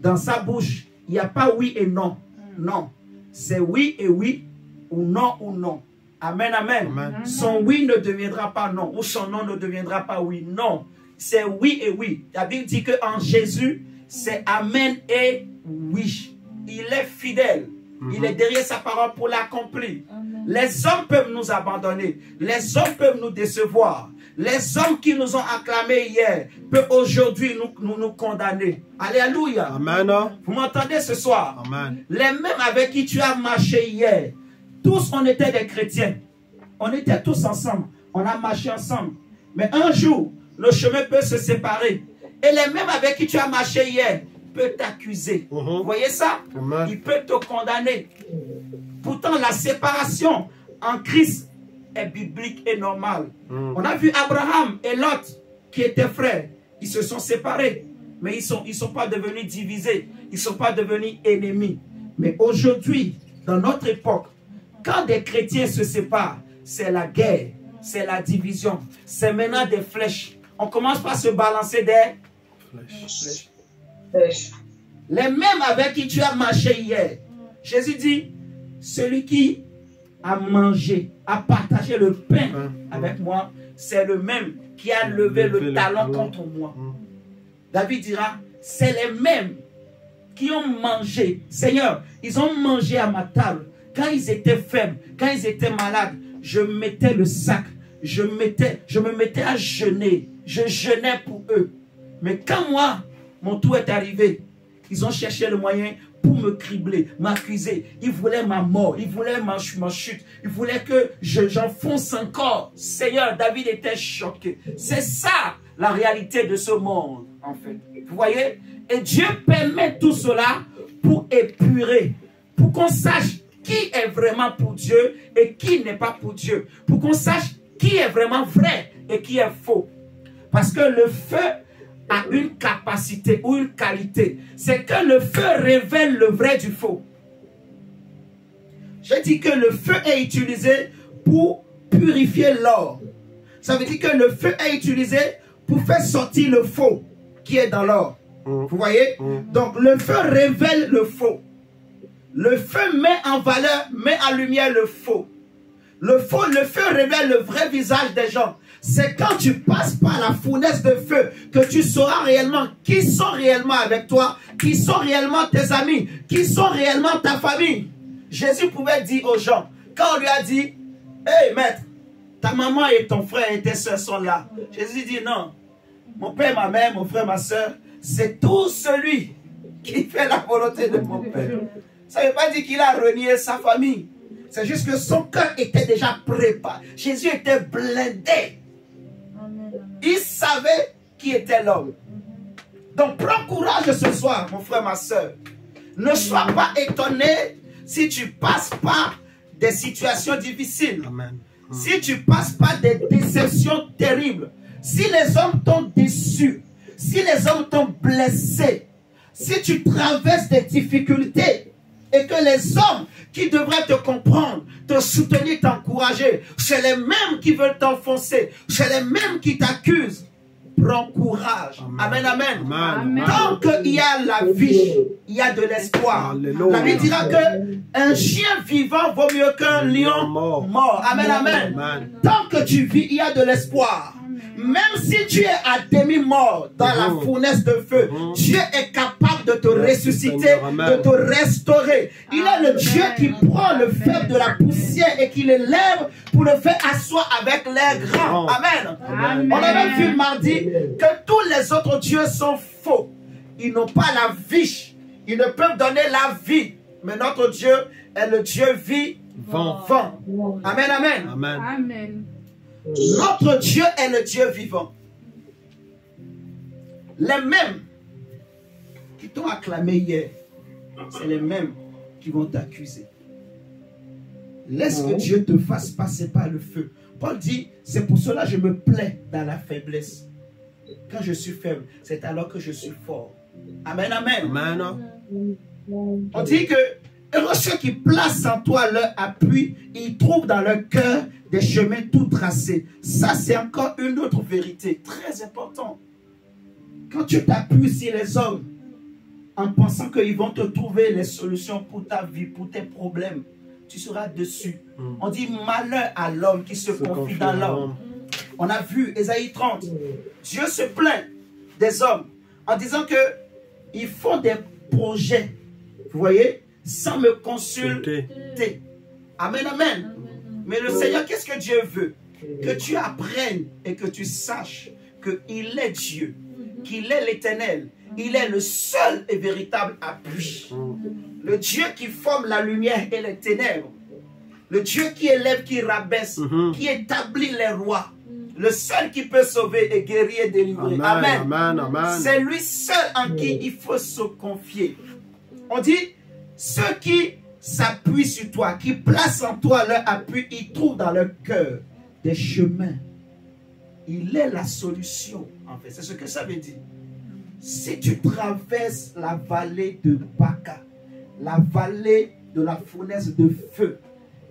Dans sa bouche, il n'y a pas oui et non. Non. C'est oui et oui, ou non ou non. Amen, amen. Amen. Son oui ne deviendra pas non, ou son non ne deviendra pas oui. Non. C'est oui et oui. La Bible dit qu'en Jésus, c'est amen et oui. Il est fidèle. Il est derrière sa parole pour l'accomplir. Les hommes peuvent nous abandonner. Les hommes peuvent nous décevoir. Les hommes qui nous ont acclamés hier peuvent aujourd'hui nous condamner. Alléluia. Amen. Vous m'entendez ce soir? Amen. Les mêmes avec qui tu as marché hier, tous on était des chrétiens. On était tous ensemble. On a marché ensemble. Mais un jour, nos chemins peuvent se séparer. Et les mêmes avec qui tu as marché hier peuvent t'accuser. Vous voyez ça? Amen. Il peut te condamner. Pourtant, la séparation en Christ est biblique et normale. On a vu Abraham et Lot qui étaient frères. Ils se sont séparés. Mais ils sont pas devenus divisés. Ils ne sont pas devenus ennemis. Mais aujourd'hui, dans notre époque, quand des chrétiens se séparent, c'est la guerre, c'est la division, c'est maintenant des flèches. On commence par se balancer des flèches. Les mêmes avec qui tu as marché hier. Jésus dit, celui qui a mangé, a partagé le pain avec moi, c'est le même qui a levé le talon contre moi. David dira, c'est les mêmes qui ont mangé. Seigneur, ils ont mangé à ma table. Quand ils étaient faibles, quand ils étaient malades, je mettais le sac, je me mettais à jeûner. Je jeûnais pour eux. Mais quand moi, mon tour est arrivé, ils ont cherché le moyen pour me cribler, m'accuser. Ils voulaient ma mort, ils voulaient ma chute, ils voulaient que j'enfonce encore. Seigneur, David était choqué. C'est ça la réalité de ce monde, en fait. Vous voyez? Et Dieu permet tout cela pour épurer, pour qu'on sache qui est vraiment pour Dieu et qui n'est pas pour Dieu. Pour qu'on sache qui est vraiment vrai et qui est faux. Parce que le feu a une capacité ou une qualité. C'est que le feu révèle le vrai du faux. J'ai dit que le feu est utilisé pour purifier l'or. Ça veut dire que le feu est utilisé pour faire sortir le faux qui est dans l'or. Vous voyez? Donc le feu révèle le faux. Le feu met en valeur, met en lumière le faux. Le feu révèle le vrai visage des gens. C'est quand tu passes par la fournaise de feu que tu sauras réellement qui sont réellement avec toi, qui sont réellement tes amis, qui sont réellement ta famille. Jésus pouvait dire aux gens, quand on lui a dit, hey maître, ta maman et ton frère et tes soeurs sont là. Jésus dit non, mon père, ma mère, mon frère, ma soeur, c'est tout celui qui fait la volonté de mon père. Ça ne veut pas dire qu'il a renié sa famille. C'est juste que son cœur était déjà préparé. Jésus était blindé. Il savait qui était l'homme. Donc prends courage ce soir, mon frère, ma soeur. Ne sois pas étonné si tu passes par des situations difficiles. Amen. Si tu passes par des déceptions terribles. Si les hommes t'ont déçu. Si les hommes t'ont blessé. Si tu traverses des difficultés. Et que les hommes qui devraient te comprendre, te soutenir, t'encourager, c'est les mêmes qui veulent t'enfoncer, c'est les mêmes qui t'accusent. Prends courage. Amen, amen. Amen. Tant qu'il y a la vie, il y a de l'espoir. La Bible dira qu'un chien vivant vaut mieux qu'un lion mort. Amen, amen. Tant que tu vis, il y a de l'espoir. Même si tu es à demi-mort dans la fournaise de feu, Dieu est capable de te ressusciter, de te restaurer. Il est le Dieu qui prend le faible de la poussière et qui l'élève pour le faire asseoir avec les grands. Amen. Amen. On avait vu mardi que tous les autres dieux sont faux. Ils n'ont pas la vie. Ils ne peuvent donner la vie. Mais notre Dieu est le Dieu vivant. Amen, amen. Amen. Amen. Notre Dieu est le Dieu vivant. Les mêmes qui t'ont acclamé hier, c'est les mêmes qui vont t'accuser. Laisse que Dieu te fasse passer par le feu. Paul dit, c'est pour cela que je me plais dans la faiblesse. Quand je suis faible, c'est alors que je suis fort. Amen, amen. Amen. On dit que heureux ceux qui placent en toi leur appui, ils trouvent dans leur cœur des chemins tout tracés. Ça, c'est encore une autre vérité très importante. Quand tu t'appuies sur les hommes, en pensant qu'ils vont te trouver les solutions pour ta vie, pour tes problèmes, tu seras dessus. On dit malheur à l'homme qui se confie dans l'homme. On a vu Ésaïe 30. Dieu se plaint des hommes en disant que ils font des projets, vous voyez, sans me consulter. Amen, amen. Mais le Seigneur, qu'est-ce que Dieu veut? Que tu apprennes et que tu saches qu'il est Dieu, qu'il est l'Éternel. Il est le seul et véritable appui. Le Dieu qui forme la lumière et les ténèbres. Le Dieu qui élève, qui rabaisse, qui établit les rois. Le seul qui peut sauver et guérir et délivrer. Amen. Amen, amen. C'est lui seul en qui il faut se confier. On dit, ceux qui s'appuient sur toi, qui placent en toi leur appui, ils trouvent dans leur cœur des chemins. Il est la solution, en fait. C'est ce que ça veut dire. Si tu traverses la vallée de Baca, la vallée de la fournaise de feu,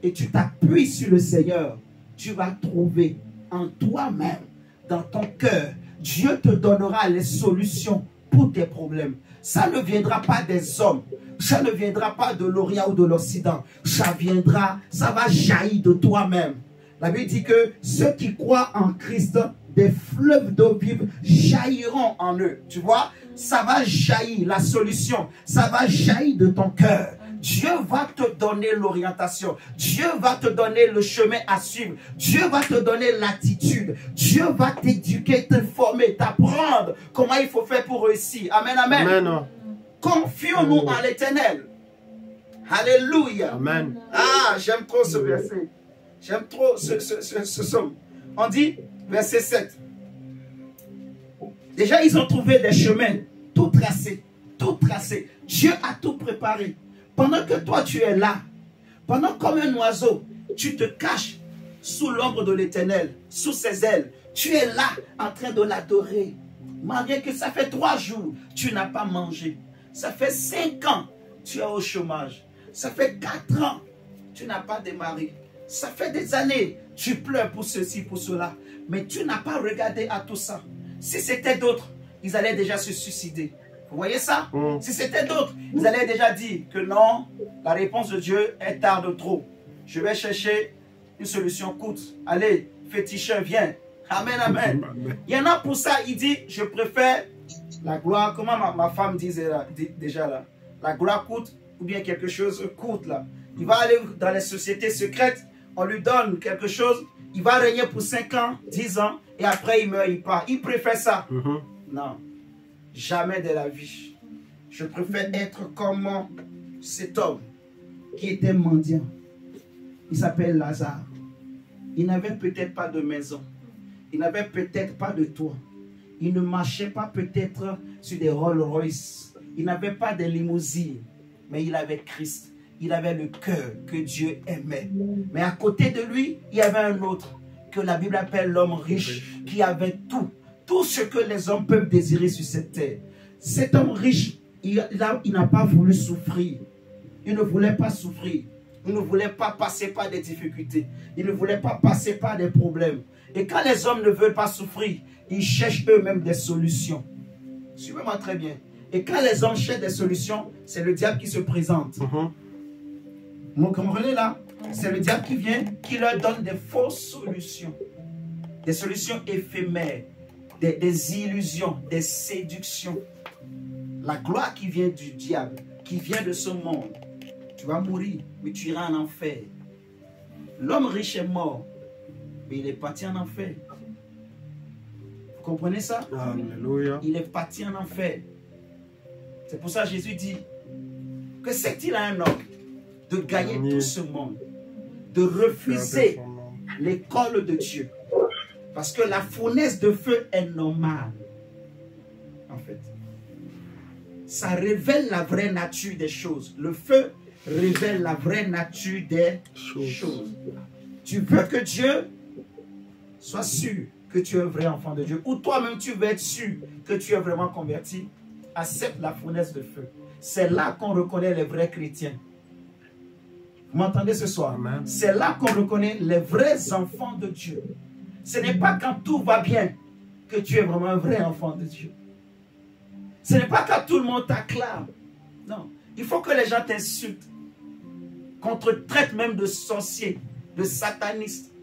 et tu t'appuies sur le Seigneur, tu vas trouver en toi-même, dans ton cœur, Dieu te donnera les solutions pour tes problèmes. Ça ne viendra pas des hommes, ça ne viendra pas de l'Orient ou de l'Occident, ça viendra, ça va jaillir de toi-même. La Bible dit que ceux qui croient en Christ, des fleuves d'eau vive jailliront en eux. Tu vois, ça va jaillir, la solution, ça va jaillir de ton cœur. Dieu va te donner l'orientation. Dieu va te donner le chemin à suivre. Dieu va te donner l'attitude. Dieu va t'éduquer, te former, t'apprendre comment il faut faire pour réussir. Amen, amen. Amen. Confions-nous en l'Éternel. Alléluia. Amen. Ah, j'aime trop ce verset. J'aime trop ce somme. On dit, verset 7. Déjà, ils ont trouvé des chemins tout tracés. Tout tracé. Dieu a tout préparé. Pendant que toi, tu es là, pendant comme un oiseau, tu te caches sous l'ombre de l'Éternel, sous ses ailes. Tu es là, en train de l'adorer. Malgré que ça fait 3 jours, tu n'as pas mangé. Ça fait 5 ans, tu es au chômage. Ça fait 4 ans, tu n'as pas démarré. Ça fait des années, tu pleures pour ceci, pour cela. Mais tu n'as pas regardé à tout ça. Si c'était d'autres, ils allaient déjà se suicider. Vous voyez ça? Si c'était d'autres, ils allaient déjà dire que non, la réponse de Dieu est tard de trop. Je vais chercher une solution courte. Allez, féticheur, viens. Amen, amen. Il y en a pour ça, il dit, je préfère la gloire, comment ma femme disait là, déjà là, la gloire courte ou bien quelque chose courte là. Il va aller dans les sociétés secrètes, on lui donne quelque chose, il va régner pour 5 ans, 10 ans, et après il meurt, il part. Il préfère ça. Non. Jamais de la vie. Je préfère être comme cet homme qui était mendiant. Il s'appelle Lazare. Il n'avait peut-être pas de maison. Il n'avait peut-être pas de toit. Il ne marchait pas peut-être sur des Rolls Royce. Il n'avait pas de limousine. Mais il avait Christ. Il avait le cœur que Dieu aimait. Mais à côté de lui, il y avait un autre que la Bible appelle l'homme riche, qui avait tout. Tout ce que les hommes peuvent désirer sur cette terre. Cet homme riche, il n'a pas voulu souffrir. Il ne voulait pas souffrir. Il ne voulait pas passer par des difficultés. Il ne voulait pas passer par des problèmes. Et quand les hommes ne veulent pas souffrir, ils cherchent eux-mêmes des solutions. Suivez-moi très bien. Et quand les hommes cherchent des solutions, c'est le diable qui se présente. Vous comprenez là? C'est le diable qui vient, qui leur donne des fausses solutions. Des solutions éphémères. Des illusions, des séductions. La gloire qui vient du diable, qui vient de ce monde, tu vas mourir, mais tu iras en enfer. L'homme riche est mort, mais il est parti en enfer. Vous comprenez ça? Alléluia. Il est parti en enfer. C'est pour ça que Jésus dit que c'est-il à un homme de gagner tout ce monde, de refuser l'école de Dieu. Parce que la fournaise de feu est normale. En fait. Ça révèle la vraie nature des choses. Le feu révèle la vraie nature des choses. Tu veux que Dieu soit sûr que tu es un vrai enfant de Dieu. Ou toi-même tu veux être sûr que tu es vraiment converti. Accepte la fournaise de feu. C'est là qu'on reconnaît les vrais chrétiens. Vous m'entendez ce soir? C'est là qu'on reconnaît les vrais enfants de Dieu. Ce n'est pas quand tout va bien que tu es vraiment un vrai enfant de Dieu. Ce n'est pas quand tout le monde t'acclame. Non. Il faut que les gens t'insultent. Qu'on te traite même de sorcier, de sataniste.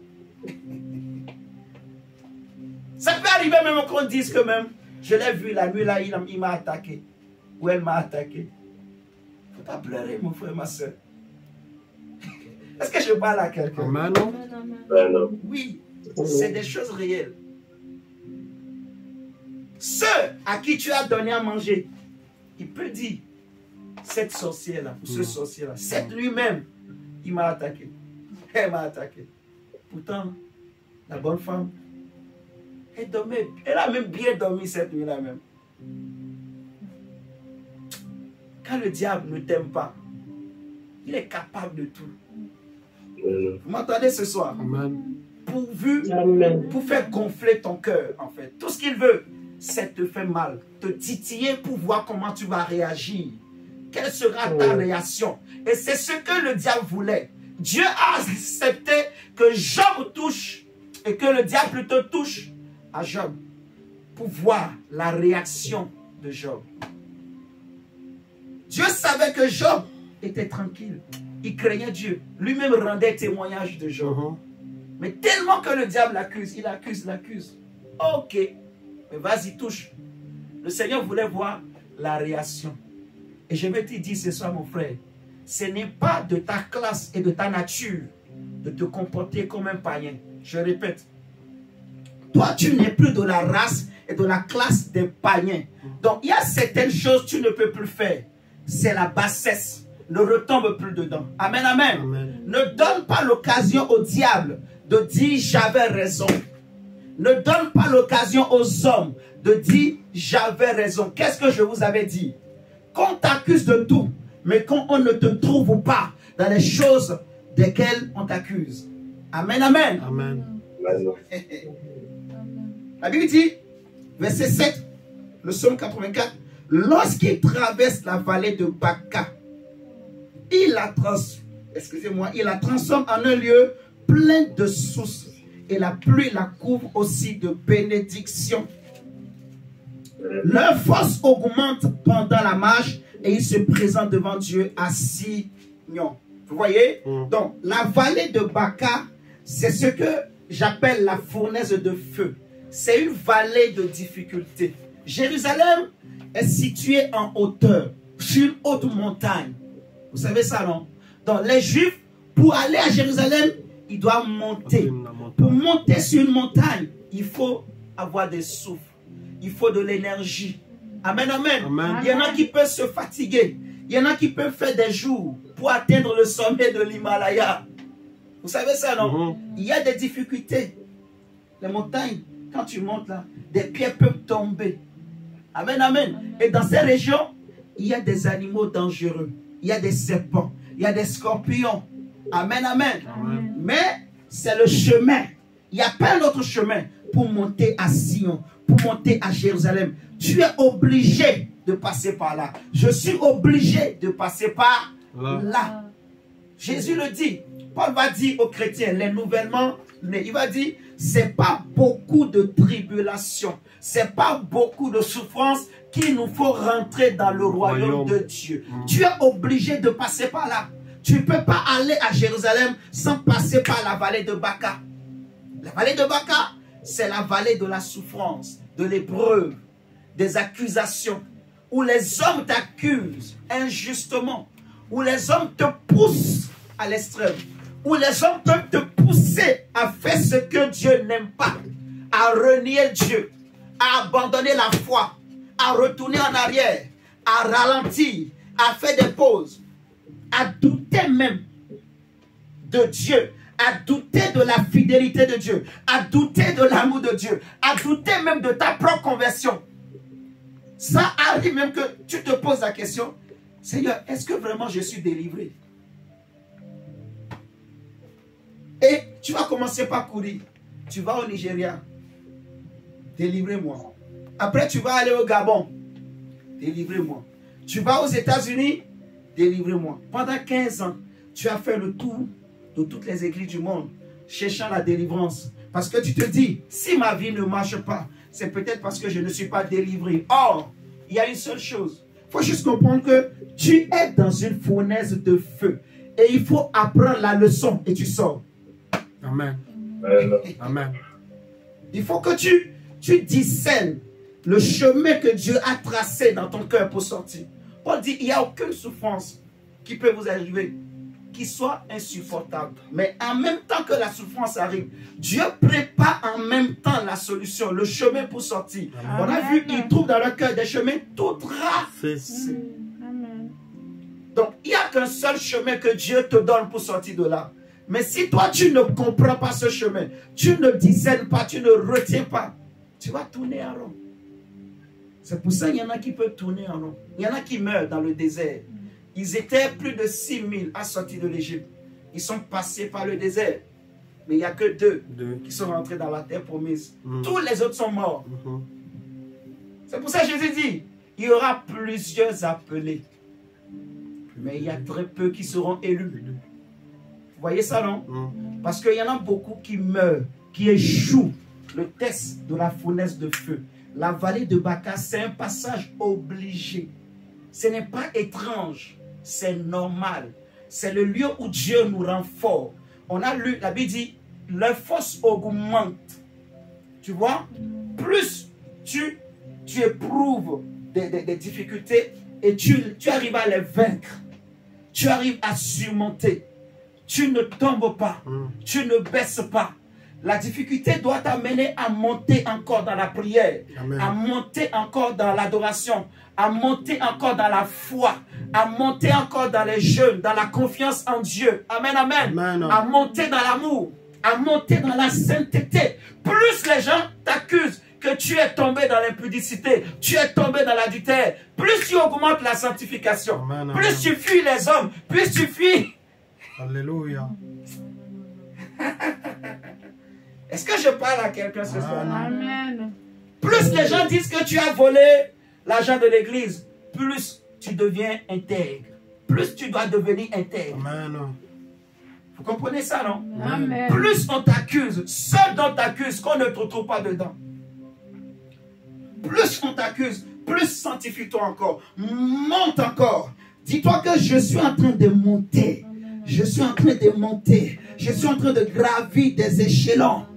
Ça peut arriver même qu'on dise que même, je l'ai vu la nuit là, il m'a attaqué. Ou elle m'a attaqué. Il ne faut pas pleurer mon frère, ma soeur. Est-ce que je parle à quelqu'un? Oui. C'est des choses réelles. Ceux à qui tu as donné à manger, il peut dire, cette sorcière-là, ce sorcier-là, cette lui-même, il m'a attaqué. Elle m'a attaqué. Pourtant, la bonne femme, elle dormait. Elle a même bien dormi cette nuit-là même. Quand le diable ne t'aime pas, il est capable de tout. Vous m'entendez ce soir? Amen. Pour faire gonfler ton cœur, en fait. Tout ce qu'il veut, c'est te faire mal, te titiller pour voir comment tu vas réagir. Quelle sera ta réaction? Et c'est ce que le diable voulait. Dieu a accepté que Job touche et que le diable te touche à Job pour voir la réaction de Job. Dieu savait que Job était tranquille. Il craignait Dieu. Lui-même rendait témoignage de Job. Mais tellement que le diable l'accuse, il l'accuse. Ok, mais vas-y, touche. Le Seigneur voulait voir la réaction. Et je vais te dire ce soir, mon frère, ce n'est pas de ta classe et de ta nature de te comporter comme un païen. Je répète, toi, tu n'es plus de la race et de la classe des païens. Donc, il y a certaines choses que tu ne peux plus faire. C'est la bassesse. Ne retombe plus dedans. Amen, amen. Amen. Ne donne pas l'occasion au diable de dire j'avais raison. Ne donne pas l'occasion aux hommes de dire j'avais raison. Qu'est-ce que je vous avais dit? Qu'on t'accuse de tout, mais quand on ne te trouve pas dans les choses desquelles on t'accuse. Amen, amen. Amen. La Bible dit, verset 7, le psaume 84, lorsqu'il traverse la vallée de Baca, il la transforme en un lieu plein de sources, et la pluie la couvre aussi de bénédictions. Leur force augmente pendant la marche et ils se présentent devant Dieu à Sion. Vous voyez? Donc, la vallée de Baca, c'est ce que j'appelle la fournaise de feu. C'est une vallée de difficulté. Jérusalem est située en hauteur, sur une haute montagne. Vous savez ça, non? Donc, les Juifs, pour aller à Jérusalem, ils doivent monter. Pour monter sur une montagne, il faut avoir des souffles. Il faut de l'énergie. Amen, amen, amen. Il y en a qui peuvent se fatiguer. Il y en a qui peuvent faire des jours pour atteindre le sommet de l'Himalaya. Vous savez ça, non? Il y a des difficultés. Les montagnes, quand tu montes là, des pierres peuvent tomber. Amen, amen. Et dans ces régions, il y a des animaux dangereux. Il y a des serpents. Il y a des scorpions. Amen, amen. Amen. Mais c'est le chemin. Il n'y a pas un autre chemin pour monter à Sion, pour monter à Jérusalem. Tu es obligé de passer par là. Je suis obligé de passer par là. Jésus le dit. Paul va dire aux chrétiens, les nouvellement nés, il va dire, c'est pas beaucoup de tribulations, c'est pas beaucoup de souffrances qu'il nous faut rentrer dans le royaume de Dieu. Tu es obligé de passer par là. Tu ne peux pas aller à Jérusalem sans passer par la vallée de Baca. La vallée de Baca, c'est la vallée de la souffrance, de l'épreuve, des accusations, où les hommes t'accusent injustement, où les hommes te poussent à l'extrême, où les hommes peuvent te pousser à faire ce que Dieu n'aime pas, à renier Dieu, à abandonner la foi, à retourner en arrière, à ralentir, à faire des pauses, à douter même de Dieu, à douter de la fidélité de Dieu, à douter de l'amour de Dieu, à douter même de ta propre conversion. Ça arrive même que tu te poses la question, Seigneur, est-ce que vraiment je suis délivré? Et tu vas commencer par courir. Tu vas au Nigeria. Délivrez-moi. Après, tu vas aller au Gabon. Délivrez-moi. Tu vas aux États-Unis. Délivrez-moi. Pendant 15 ans, tu as fait le tour de toutes les églises du monde, cherchant la délivrance. Parce que tu te dis, si ma vie ne marche pas, c'est peut-être parce que je ne suis pas délivré. Or, il y a une seule chose. Il faut juste comprendre que tu es dans une fournaise de feu. Et il faut apprendre la leçon et tu sors. Amen. Amen. Il faut que tu discernes le chemin que Dieu a tracé dans ton cœur pour sortir. Paul dit, il n'y a aucune souffrance qui peut vous arriver qui soit insupportable. Mais en même temps que la souffrance arrive, Dieu prépare en même temps la solution, le chemin pour sortir. Amen. On a vu qu'il trouve dans leur cœur des chemins tout tracés. Donc, il n'y a qu'un seul chemin que Dieu te donne pour sortir de là. Mais si toi, tu ne comprends pas ce chemin, tu ne discernes pas, tu ne retiens pas, tu vas tourner en rond. C'est pour ça qu'il y en a qui peuvent tourner en rond. Il y en a qui meurent dans le désert. Ils étaient plus de 6 000 à sortir de l'Égypte. Ils sont passés par le désert. Mais il n'y a que deux qui sont rentrés dans la terre promise. Tous les autres sont morts. C'est pour ça que Jésus dit, il y aura plusieurs appelés. Mais il y a très peu qui seront élus. Vous voyez ça, non? Parce qu'il y en a beaucoup qui meurent, qui échouent le test de la fournaise de feu. La vallée de Baca, c'est un passage obligé. Ce n'est pas étrange, c'est normal. C'est le lieu où Dieu nous rend forts. On a lu, la Bible dit, leur force augmente. Tu vois? Plus tu éprouves des difficultés et tu arrives à les vaincre. tu arrives à surmonter. Tu ne tombes pas. Tu ne baisses pas. La difficulté doit t'amener à monter encore dans la prière, Amen. à monter encore dans l'adoration, à monter encore dans la foi, à monter encore dans les jeûnes, dans la confiance en Dieu. Amen, amen. Amen. À monter dans l'amour, à monter dans la sainteté. Plus les gens t'accusent que tu es tombé dans l'impudicité, tu es tombé dans l'adultère, plus tu augmentes la sanctification, Amen, plus amen. tu fuis les hommes, plus tu fuis. Alléluia. Est-ce que je parle à quelqu'un ce soir? Amen. Plus les gens disent que tu as volé l'argent de l'église, plus tu deviens intègre. Plus tu dois devenir intègre. Amen. Vous comprenez ça, non? Amen. Plus on t'accuse, ceux dont t'accuse qu'on ne te retrouve pas dedans. Plus on t'accuse, plus sanctifie-toi encore. Monte encore. Dis-toi que je suis en train de monter. Je suis en train de monter. Je suis en train de gravir des échelons.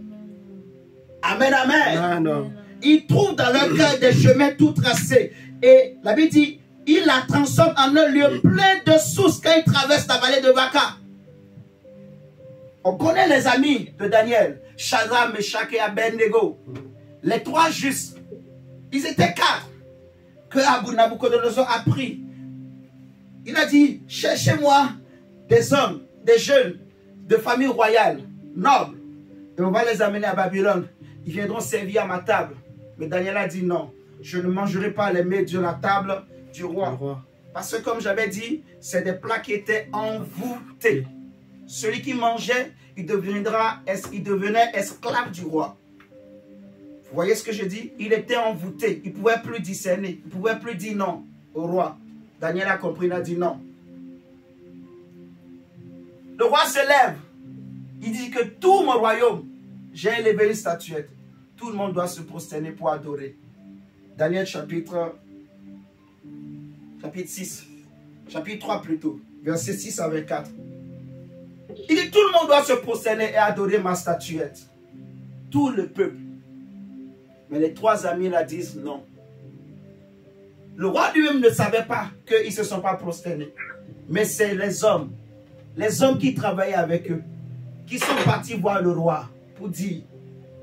Amen, amen. Amen. Ils trouvent dans leur cœur des chemins tout tracés. Et la Bible dit, il la transforme en un lieu plein de sources quand il traverse la vallée de Baca. On connaît les amis de Daniel, Shadrach, Meshach et Abednego. Les trois justes. Ils étaient quatre que Nabucodonosor a pris. Il a dit, cherchez-moi des hommes, des jeunes, de famille royale, nobles. Et on va les amener à Babylone. Ils viendront servir à ma table. Mais Daniel a dit non. Je ne mangerai pas les mets de la table du roi. Parce que comme j'avais dit, c'est des plats qui étaient envoûtés. Celui qui mangeait, il devenait esclave du roi. Vous voyez ce que je dis? Il était envoûté. Il ne pouvait plus discerner. Il ne pouvait plus dire non au roi. Daniel a compris, il a dit non. Le roi se lève. Il dit que tout mon royaume, j'ai élevé une statuette. Tout le monde doit se prosterner pour adorer. Daniel chapitre 6. Chapitre 3 plutôt. Verset 6 à 24. Il dit tout le monde doit se prosterner et adorer ma statuette. Tout le peuple. Mais les trois amis là disent non. Le roi lui-même ne savait pas qu'ils ne se sont pas prosternés. Mais c'est les hommes qui travaillaient avec eux, qui sont partis voir le roi pour dire,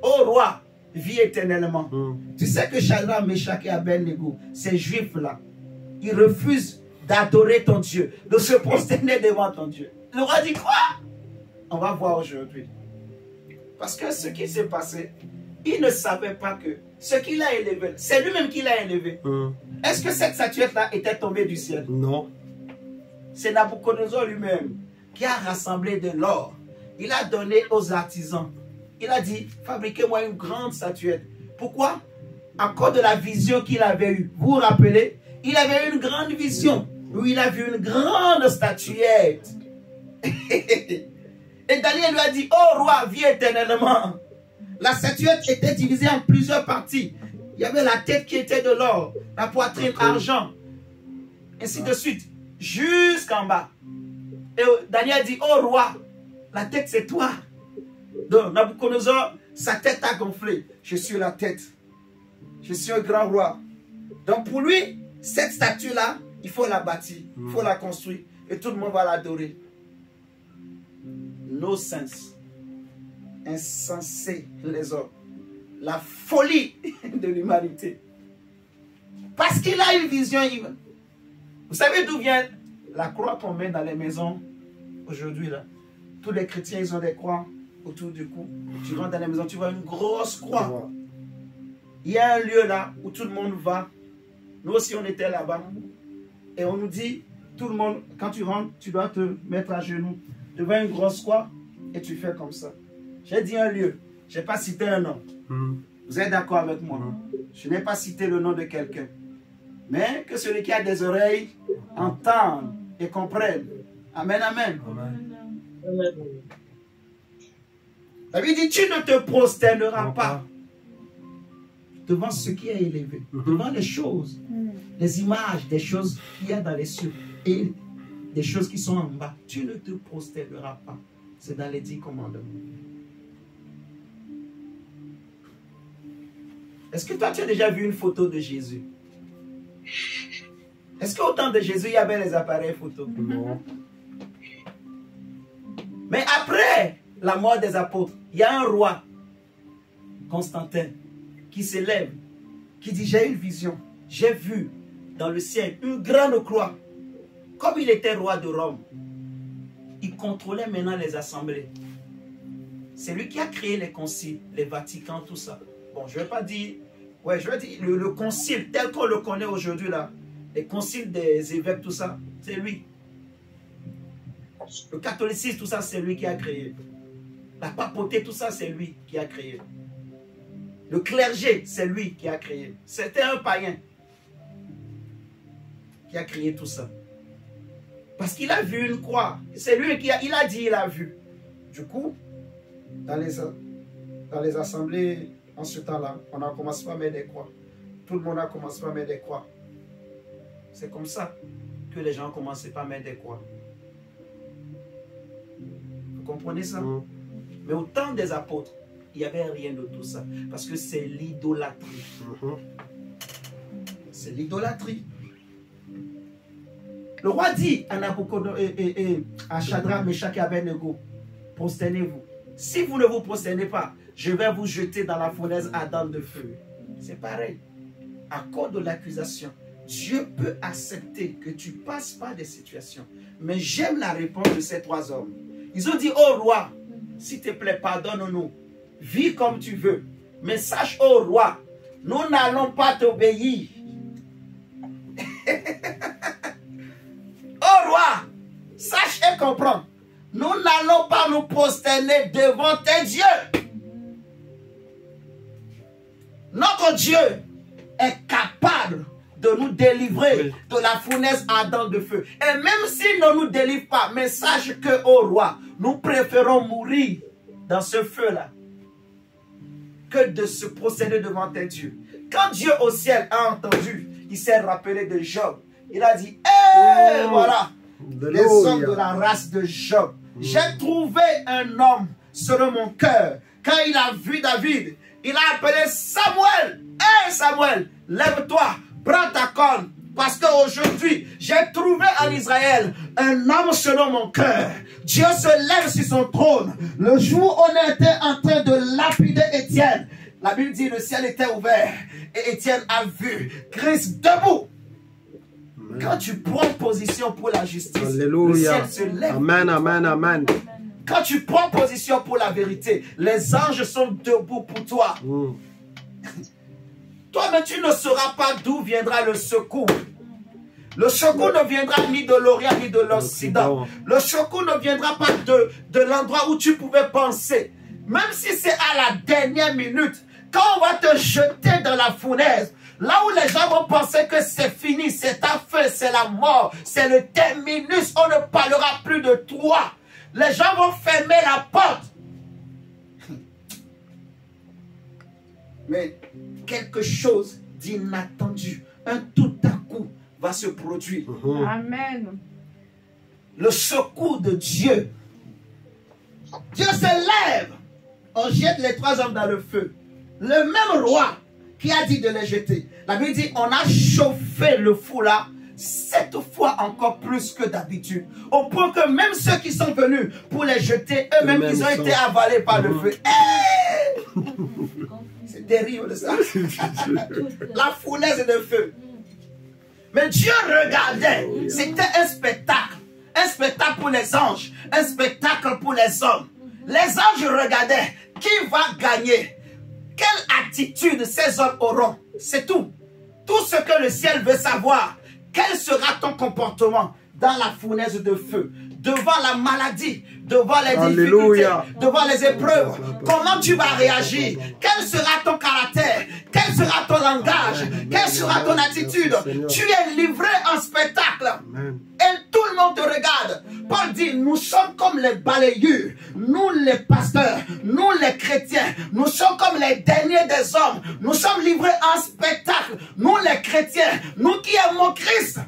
ô roi, vis éternellement. Tu sais que Shadrach, Meshach et Abednego, ces juifs-là, ils refusent d'adorer ton Dieu, de se prosterner devant ton Dieu. Le roi dit quoi? On va voir aujourd'hui. Parce que ce qui s'est passé, il ne savait pas que ce qu'il a élevé, c'est lui-même qui l'a élevé. Est-ce que cette statuette-là était tombée du ciel? Non. C'est Nabucodonosor lui-même qui a rassemblé de l'or. Il a donné aux artisans. Il a dit, fabriquez-moi une grande statuette. Pourquoi? À cause de la vision qu'il avait eue. Vous vous rappelez? Il avait une grande vision où il a vu une grande statuette. Et Daniel lui a dit, oh roi, vis éternellement. La statuette était divisée en plusieurs parties. Il y avait la tête qui était de l'or, la poitrine argent, ainsi de suite, jusqu'en bas. Et Daniel dit, oh roi, la tête c'est toi. Donc Nabucodonosor, sa tête a gonflé. Je suis la tête. Je suis un grand roi. Donc pour lui, cette statue-là, il faut la bâtir, il faut la construire. Et tout le monde va l'adorer. No sense. Insensé les hommes. La folie de l'humanité. Parce qu'il a une vision. Vous savez d'où vient la croix qu'on met dans les maisons aujourd'hui là? Tous les chrétiens, ils ont des croix autour du cou. Tu rentres dans les maisons, tu vois une grosse croix. Il y a un lieu là où tout le monde va. Nous aussi, on était là-bas. Et on nous dit, tout le monde, quand tu rentres, tu dois te mettre à genoux devant une grosse croix et tu fais comme ça. J'ai dit un lieu. Je n'ai pas cité un nom. Vous êtes d'accord avec moi? Je n'ai pas cité le nom de quelqu'un. Mais que celui qui a des oreilles entende et comprenne. Amen, amen. La Bible dit, tu ne te prosterneras pas devant ce qui est élevé, devant les choses, les images des choses qu'il y a dans les cieux et des choses qui sont en bas. Tu ne te prosterneras pas. C'est dans les 10 commandements. Est-ce que toi, tu as déjà vu une photo de Jésus? Est-ce qu'au temps de Jésus, il y avait les appareils photo? Non. Mais après la mort des apôtres, il y a un roi, Constantin, qui s'élève, qui dit, j'ai une vision, j'ai vu dans le ciel une grande croix. Comme il était roi de Rome, il contrôlait maintenant les assemblées. C'est lui qui a créé les conciles, les Vaticans, tout ça. Bon, je ne vais pas dire, ouais, je vais dire le concile tel qu'on le connaît aujourd'hui là, les conciles des évêques, tout ça, c'est lui. Le catholicisme, tout ça, c'est lui qui a créé. La papauté, tout ça, c'est lui qui a créé. Le clergé, c'est lui qui a créé. C'était un païen qui a créé tout ça. Parce qu'il a vu une croix. C'est lui qui a dit, il a vu. Du coup, dans les assemblées, en ce temps-là, on a commencé à mettre des croix. Tout le monde a commencé à mettre des croix. C'est comme ça que les gens ont commencé à mettre des croix. Vous comprenez ça? Mais au temps des apôtres, il n'y avait rien de tout ça. Parce que c'est l'idolâtrie. C'est l'idolâtrie. Le roi dit à Nabucodonosor et à Shadrach, Meshach et Abednego, prosternez-vous. Si vous ne vous prosternez pas, je vais vous jeter dans la fournaise ardente de feu. C'est pareil. À cause de l'accusation, Dieu peut accepter que tu passes par des situations. Mais j'aime la réponse de ces trois hommes. Ils ont dit, oh roi, s'il te plaît, pardonne-nous. Vis comme tu veux. Mais sache, oh roi, nous n'allons pas t'obéir. Oh roi, sache et comprends. Nous n'allons pas nous prosterner devant tes dieux. Notre Dieu est capable de nous délivrer de la fournaise ardente de feu. Et même s'il ne nous délivre pas, mais sache que, ô roi, nous préférons mourir dans ce feu-là que de se procéder devant tes dieux. Quand Dieu au ciel a entendu, il s'est rappelé de Job. Il a dit, hé, voilà, les hommes de la race de Job. J'ai trouvé un homme selon mon cœur. Quand il a vu David, il a appelé Samuel. Hé Samuel, lève-toi, prends ta corne. Parce qu'aujourd'hui, j'ai trouvé en Israël un homme selon mon cœur. Dieu se lève sur son trône. Le jour où on était en train de lapider Étienne, la Bible dit le ciel était ouvert. Et Étienne a vu Christ debout. Quand tu prends position pour la justice, Alléluia. le ciel se lève. Amen, amen, amen. Quand tu prends position pour la vérité, les anges sont debout pour toi. Toi-même, tu ne sauras pas d'où viendra le secours. Le secours ne viendra ni de l'Orient ni de l'Occident. Le secours ne viendra pas de l'endroit où tu pouvais penser. Même si c'est à la dernière minute, quand on va te jeter dans la fournaise, là où les gens vont penser que c'est fini, c'est ta fin, c'est la mort, c'est le terminus, on ne parlera plus de toi. Les gens vont fermer la porte. Mais quelque chose d'inattendu, un tout à coup va se produire. Amen. Le secours de Dieu. Dieu se lève. On jette les trois hommes dans le feu. Le même roi qui a dit de les jeter. La Bible dit, on a chauffé le fou là 7 fois encore plus que d'habitude. Au point que même ceux qui sont venus pour les jeter, eux-mêmes, ils ont été avalés par le feu. C'est terrible ça. La fournaise de feu. Mais Dieu regardait. C'était un spectacle. Un spectacle pour les anges. Un spectacle pour les hommes. Les anges regardaient. Qui va gagner? Quelle attitude ces hommes auront? C'est tout. Tout ce que le ciel veut savoir. Quel sera ton comportement dans la fournaise de feu? Devant la maladie, devant les difficultés, devant les épreuves, comment tu vas réagir? Quel sera ton caractère? Quel sera ton langage? Quelle sera ton attitude? Tu es livré en spectacle. Et tout le monde te regarde. Paul dit, nous sommes comme les balayeurs, nous les pasteurs, nous les chrétiens, nous sommes comme les derniers des hommes. Nous sommes livrés en spectacle, nous les chrétiens, nous qui aimons Christ.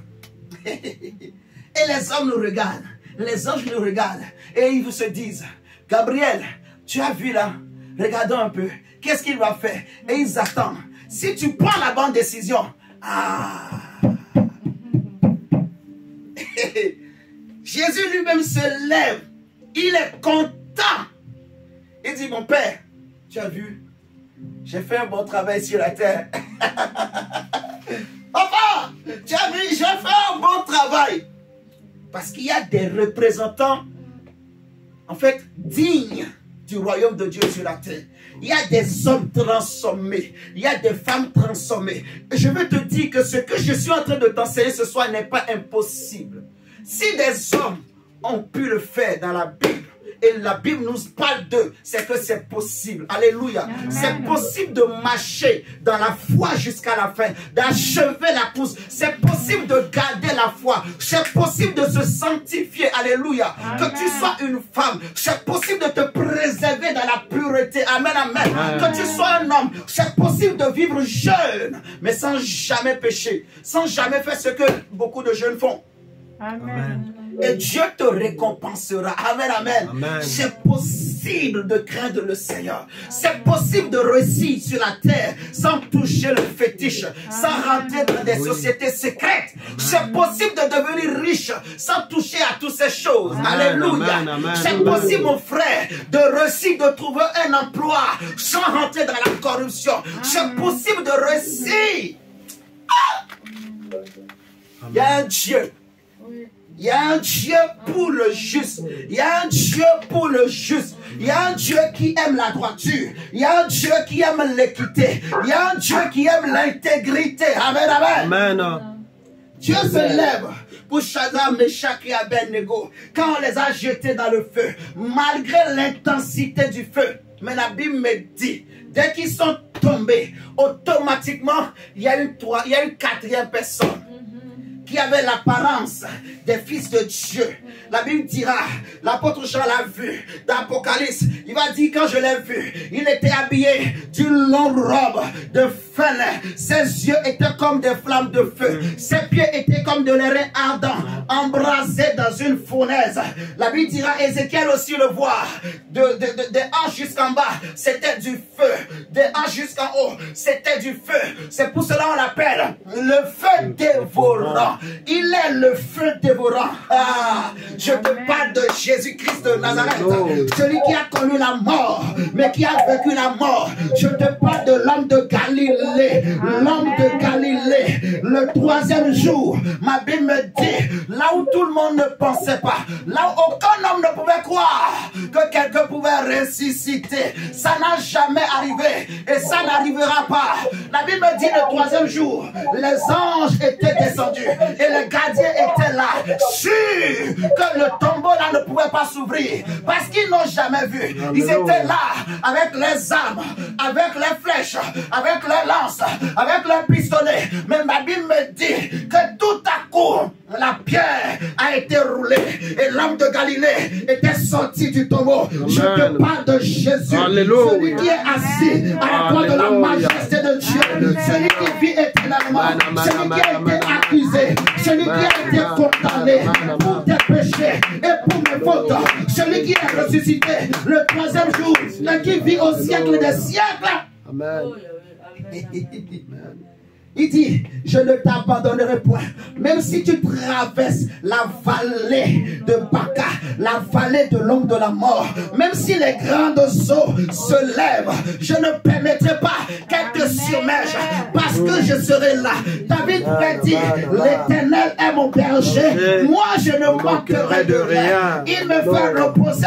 Et les hommes nous regardent. Les anges nous regardent et ils se disent, Gabriel, tu as vu là, regardons un peu, qu'est-ce qu'il va faire? Et ils attendent. Si tu prends la bonne décision, Jésus lui-même se lève. Il est content. Il dit, mon Père, tu as vu, j'ai fait un bon travail sur la terre. Papa, tu as vu, j'ai fait un bon travail. Parce qu'il y a des représentants, en fait, dignes du royaume de Dieu sur la terre. Il y a des hommes transformés. Il y a des femmes transformées. Je veux te dire que ce que je suis en train de t'enseigner ce soir n'est pas impossible. Si des hommes ont pu le faire dans la Bible, et la Bible nous parle d'eux, c'est que c'est possible. Alléluia. C'est possible de marcher dans la foi jusqu'à la fin, d'achever la course. C'est possible de garder la foi. C'est possible de se sanctifier. Alléluia. Amen. Que tu sois une femme, c'est possible de te préserver dans la pureté. Amen, amen. Que tu sois un homme, c'est possible de vivre jeune, mais sans jamais pécher, sans jamais faire ce que beaucoup de jeunes font. Amen. Et Dieu te récompensera. Amen, amen. Amen. C'est possible de craindre le Seigneur. C'est possible de réussir sur la terre sans toucher le fétiche, sans rentrer dans des sociétés secrètes. C'est possible de devenir riche sans toucher à toutes ces choses. Alléluia. C'est possible, mon frère, de réussir, de trouver un emploi sans rentrer dans la corruption. C'est possible de réussir. Il y a un Dieu. Il y a un Dieu pour le juste. Il y a un Dieu pour le juste. Il y a un Dieu qui aime la droiture. Il y a un Dieu qui aime l'équité. Il y a un Dieu qui aime l'intégrité. Amen, amen. Amen. Dieu se lève pour Shadrach, Meshach et Abednego quand on les a jetés dans le feu, malgré l'intensité du feu. Mais la Bible me dit, dès qu'ils sont tombés, automatiquement, il y a une quatrième personne qui avait l'apparence des fils de Dieu. La Bible dira, l'apôtre Jean l'a vu dans l'Apocalypse. Il va dire, quand je l'ai vu, il était habillé d'une longue robe de fin. Ses yeux étaient comme des flammes de feu. Ses pieds étaient comme de l'airain ardent, embrasés dans une fournaise. La Bible dira, Ézéchiel aussi le voit, des hanches jusqu'en bas, c'était du feu. Des hanches jusqu'en haut, c'était du feu. C'est pour cela qu'on l'appelle le feu dévorant. Il est le feu dévorant. Ah, je te parle de Jésus-Christ de Nazareth, celui qui a connu la mort, mais qui a vécu la mort. Je te parle de l'homme de Galilée, l'homme de Galilée, le troisième jour. Ma Bible me dit, là où tout le monde ne pensait pas, là où aucun homme ne pouvait croire que quelqu'un pouvait ressusciter, ça n'a jamais arrivé et ça n'arrivera pas. La Bible me dit, le troisième jour, les anges étaient descendus et les gardiens étaient là, sûrs que le tombeau là ne pouvait pas s'ouvrir, parce qu'ils n'ont jamais vu. Ils étaient là avec les armes, avec les flèches, avec les lances, avec les pistolets. Mais ma Bible me dit que tout à coup, la pierre a été roulée et l'homme de Galilée était sorti du tombeau. Je te parle de Jésus, celui qui est assis à la droite de la majesté de Dieu, celui qui vit éternellement, celui qui a été accusé, celui qui a été condamné pour tes péchés et pour mes fautes, celui qui est ressuscité le troisième jour et qui vit au siècle des siècles. Amen. Il dit, je ne t'abandonnerai point. Même si tu traverses la vallée de Baca, la vallée de l'ombre de la mort, même si les grandes eaux se lèvent, je ne permettrai pas qu'elles te submergent, parce que je serai là. David prédit, l'Éternel est mon berger, moi je ne manquerai de rien. Il me fait reposer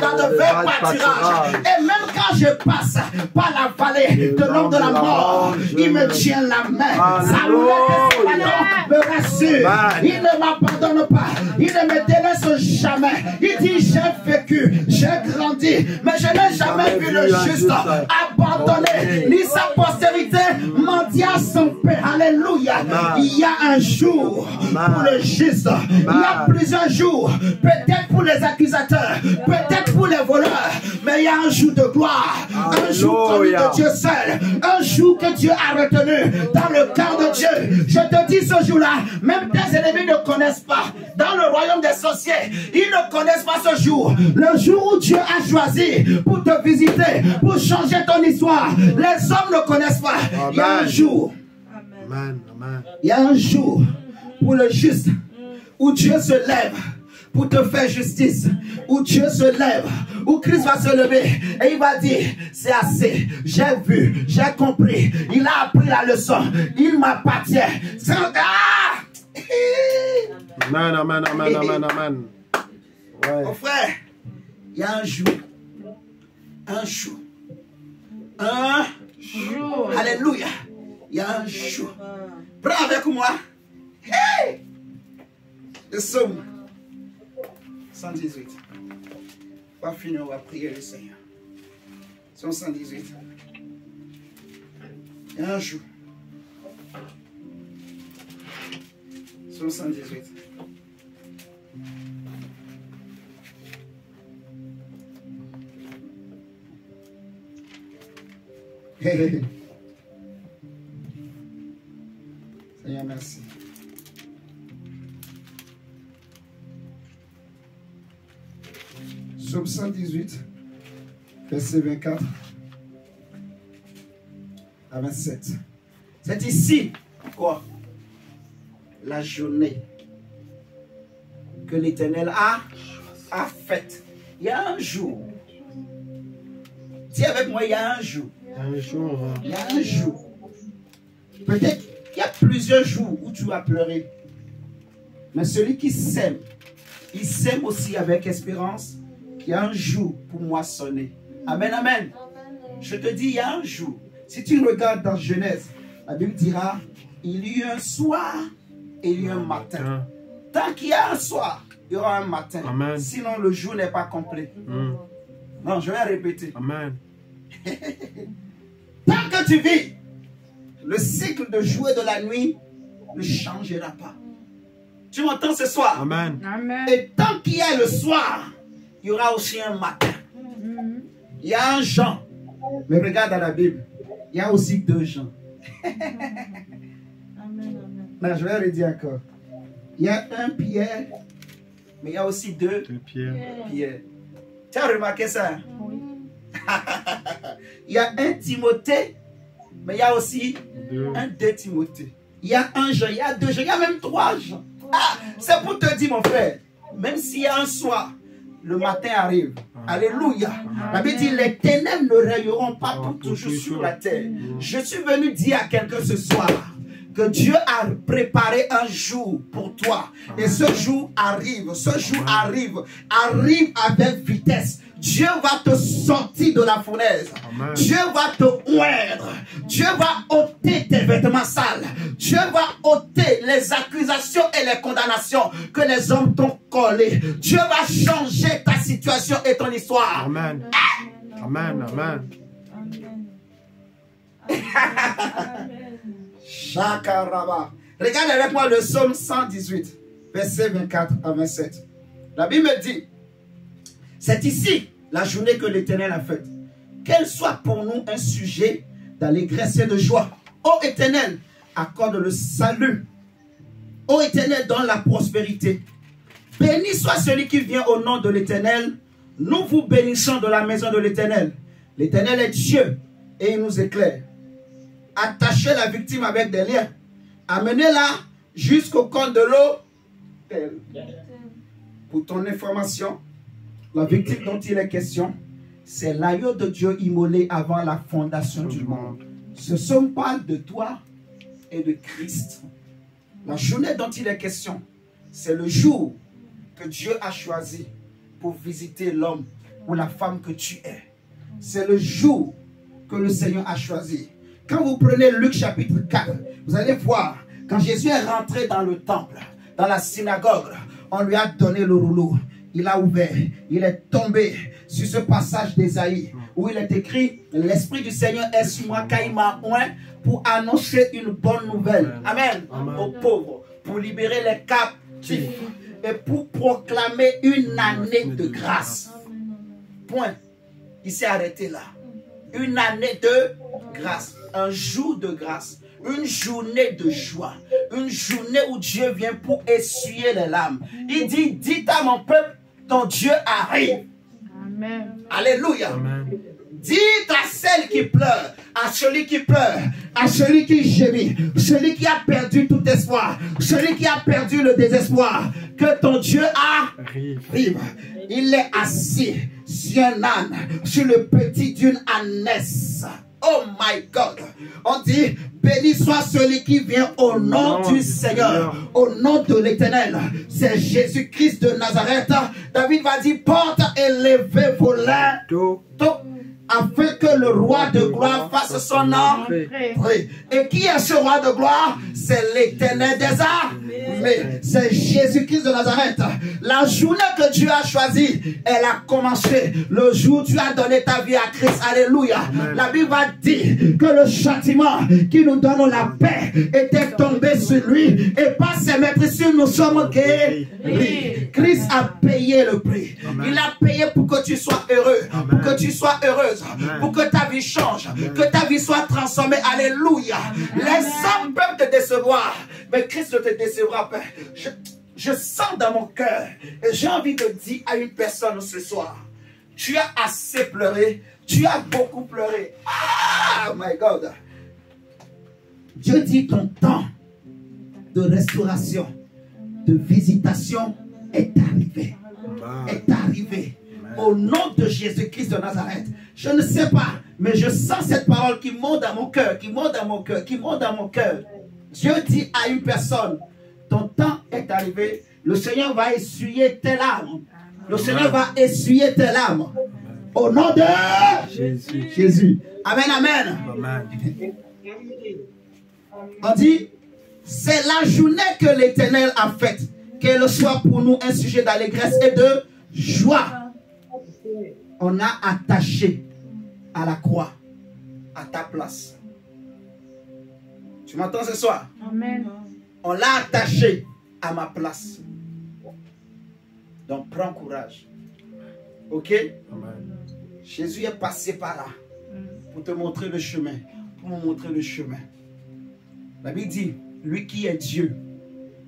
dans de verts pâturages. Et même quand je passe par la vallée de l'ombre de la mort, il me tient la main. Sa roulette me rassure. Il ne m'abandonne pas. Il ne me délaisse jamais. Il dit, j'ai vécu, j'ai grandi, mais je n'ai jamais vu le juste abandonné, ni sa postérité mendier son paix. Alléluia. Il y a un jour pour le juste. Il y a plusieurs jours. Peut-être pour les accusateurs, peut-être pour les voleurs, mais il y a un jour de gloire. Un jour connu de Dieu seul. Un jour que Dieu a retenu dans le cœur de Dieu. Je te dis ce jour-là, même tes ennemis ne connaissent pas. Dans le royaume des sorciers, ils ne connaissent pas ce jour. Le jour où Dieu a choisi pour te visiter, pour changer ton histoire. Les hommes ne connaissent pas. Amen. Il y a un jour. Amen. Il y a un jour pour le juste où Dieu se lève pour te faire justice, où Dieu se lève, où Christ va se lever et il va dire, c'est assez, j'ai vu, j'ai compris, il a appris la leçon, il m'appartient. Amen, amen, amen, amen, amen. Ouais. Mon frère, il y a un jour, alléluia, il y a un jour. Prends avec moi. Hey! Le psaume 118. On va finir, on va prier le Seigneur. Psaume 118. Il y a un jour. Psaume 118. Seigneur, merci. Psaume 118, verset 24 à 27. C'est ici, quoi? La journée que l'Éternel a faite. Il y a un jour. Dis avec moi, il y a un jour. Un jour. Il y a un jour. Peut-être qu'il y a plusieurs jours où tu vas pleurer. Mais celui qui sème, il sème aussi avec espérance qu'il y a un jour pour moissonner. Amen, amen. Je te dis, il y a un jour. Si tu regardes dans Genèse, la Bible dira, il y eut un soir et il y eut un matin. Tant qu'il y a un soir, il y aura un matin. Amen. Sinon, le jour n'est pas complet. Non, je vais répéter. Amen. Tant que tu vis, le cycle de jour et de la nuit ne changera pas. Tu m'entends ce soir? Amen. Amen. Et tant qu'il y a le soir, il y aura aussi un matin. Il y a un Jean. Mais regarde dans la Bible, il y a aussi deux Jean. Non, je vais le dire encore. Il y a un Pierre, mais il y a aussi deux Pierre. Tu as remarqué ça? Oui. Il y a un Timothée, mais il y a aussi Deux. un deux Timothée. Il y a un Jean, il y a deux Jean, il y a même trois Jean. Ah, c'est pour te dire, mon frère, même s'il y a un soir, le matin arrive. Alléluia. La Bible dit, les ténèbres ne règneront pas pour toujours sur la terre. Je suis venu dire à quelqu'un ce soir que Dieu a préparé un jour pour toi. Et ce jour arrive, arrive avec vitesse. Dieu va te sortir de la fournaise. Amen. Dieu va te oindre. Dieu va ôter tes vêtements sales. Dieu va ôter les accusations et les condamnations que les hommes t'ont collées. Dieu va changer ta situation et ton histoire. Amen. Amen. Amen. Shakaraba. Regarde avec moi le psaume 118, verset 24 à 27. La Bible me dit, c'est ici la journée que l'Éternel a faite. Qu'elle soit pour nous un sujet d'allégresse et de joie. Ô Éternel, accorde le salut. Ô Éternel, donne la prospérité. Béni soit celui qui vient au nom de l'Éternel. Nous vous bénissons de la maison de l'Éternel. L'Éternel est Dieu et il nous éclaire. Attachez la victime avec des liens. Amenez-la jusqu'au compte de l'eau. Pour ton information, la victime dont il est question, c'est l'agneau de Dieu immolé avant la fondation du monde. Ce sont parle de toi et de Christ. La journée dont il est question, c'est le jour que Dieu a choisi pour visiter l'homme ou la femme que tu es. C'est le jour que le Seigneur a choisi. Quand vous prenez Luc chapitre 4, vous allez voir, quand Jésus est rentré dans le temple, dans la synagogue, on lui a donné le rouleau. Il a ouvert, il est tombé sur ce passage d'Ésaïe où il est écrit, l'Esprit du Seigneur est sur moi car il m'a oint pour annoncer une bonne nouvelle. Amen. Amen. Aux pauvres, pour libérer les captifs et pour proclamer une année de grâce. Point. Il s'est arrêté là. Une année de grâce, un jour de grâce, une journée de joie, une journée où Dieu vient pour essuyer les larmes. Il dit, dites à mon peuple, ton Dieu arrive. Amen. Alléluia. Amen. Dites à celles qui pleurent, à celui qui pleure, à celui qui gémit, celui qui a perdu tout espoir, celui qui a perdu le désespoir, que ton Dieu arrive. Il est assis sur un âne, sur le petit d'une ânesse. Oh my God. On dit, béni soit celui qui vient au nom du Seigneur, au nom de l'Éternel. C'est Jésus-Christ de Nazareth. David va dire, porte et levez vos lèvres, afin que le roi de gloire fasse son entrée. Et qui est ce roi de gloire? C'est l'Éternel des armées. C'est Jésus-Christ de Nazareth. La journée que Dieu a choisie, elle a commencé. Le jour où tu as donné ta vie à Christ. Alléluia. La Bible va dire que le châtiment qui nous donne la paix était tombé sur lui. Et par ses maîtrises, nous sommes guéris. Christ a payé le prix. Il a payé pour que tu sois heureux, pour que tu sois heureuse, pour que ta vie change, que ta vie soit transformée. Alléluia. Les hommes peuvent te décevoir, mais Christ ne te décevra pas. Je sens dans mon cœur et j'ai envie de dire à une personne ce soir, tu as assez pleuré, tu as beaucoup pleuré. Ah, oh my God. Dieu dit ton temps de restauration, de visitation est arrivé. Est arrivé. Au nom de Jésus-Christ de Nazareth. Je ne sais pas, mais je sens cette parole qui monte dans mon cœur, qui monte dans mon cœur, qui monte dans mon cœur. Dieu dit à une personne, ton temps est arrivé. Le Seigneur va essuyer tes larmes. Le Seigneur va essuyer tes larmes. Au nom de Jésus. Amen, amen. On dit, c'est la journée que l'Éternel a faite. Qu'elle soit pour nous un sujet d'allégresse et de joie. On a attaché à la croix, à ta place. Tu m'entends ce soir? Amen. On l'a attaché à ma place. Donc prends courage. Ok? Amen. Jésus est passé par là pour te montrer le chemin. Pour me montrer le chemin. La Bible dit, lui qui est Dieu,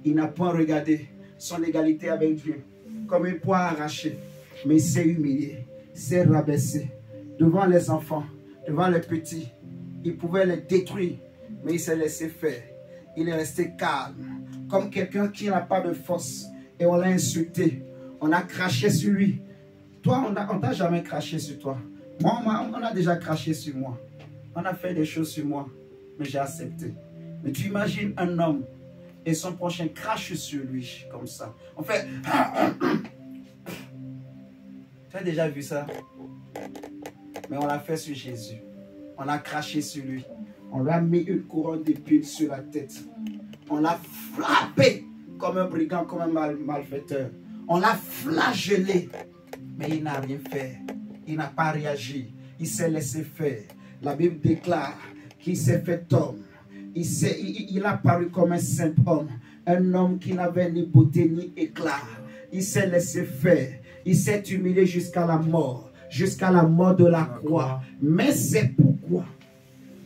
il n'a point regardé son égalité avec Dieu comme une poire arrachée, mais il s'est humilié, s'est rabaissé devant les enfants, devant les petits. Il pouvait les détruire, mais il s'est laissé faire. Il est resté calme, comme quelqu'un qui n'a pas de force. Et on l'a insulté, on a craché sur lui. Toi, on t'a jamais craché sur toi. Moi, on a déjà craché sur moi. On a fait des choses sur moi, mais j'ai accepté. Mais tu imagines un homme et son prochain crache sur lui, comme ça. On fait... Tu as déjà vu ça? Mais on l'a fait sur Jésus. On a craché sur lui. On lui a mis une couronne d'épines sur la tête. On l'a frappé comme un brigand, comme un malfaiteur. On l'a flagellé. Mais il n'a rien fait. Il n'a pas réagi. Il s'est laissé faire. La Bible déclare qu'il s'est fait homme. Il a paru comme un simple homme. Un homme qui n'avait ni beauté ni éclat. Il s'est laissé faire. Il s'est humilié jusqu'à la mort. Jusqu'à la mort de la croix. Mais c'est pourquoi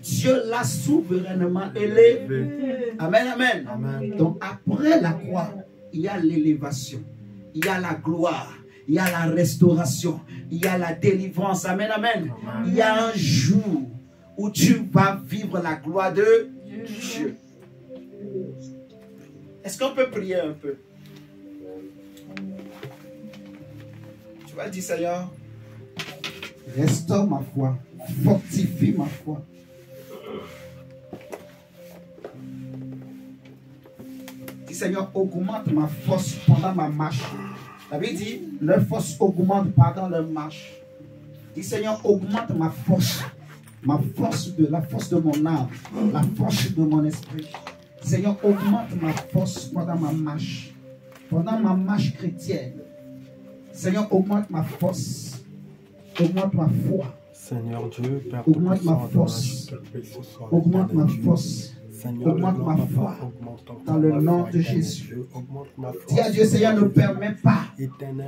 Dieu l'a souverainement élevé. Amen, amen, amen. Donc après la croix, il y a l'élévation. Il y a la gloire. Il y a la restauration. Il y a la délivrance. Amen, amen. Amen. Il y a un jour où tu vas vivre la gloire de Dieu. Est-ce qu'on peut prier un peu? Tu vas dire, Seigneur, restaure ma foi, fortifie ma foi. Dis, Seigneur, augmente ma force pendant ma marche. La Bible dit, leur force augmente pendant leur marche. Dis, Seigneur, augmente ma force la force de mon âme, la force de mon esprit. Seigneur, augmente ma force pendant ma marche chrétienne. Seigneur, augmente ma force, augmente ma foi. Seigneur Dieu, Père augmente ma force, augmente ma force, augmente ma foi dans le nom de Jésus. Dis à Dieu, Seigneur, ne permets pas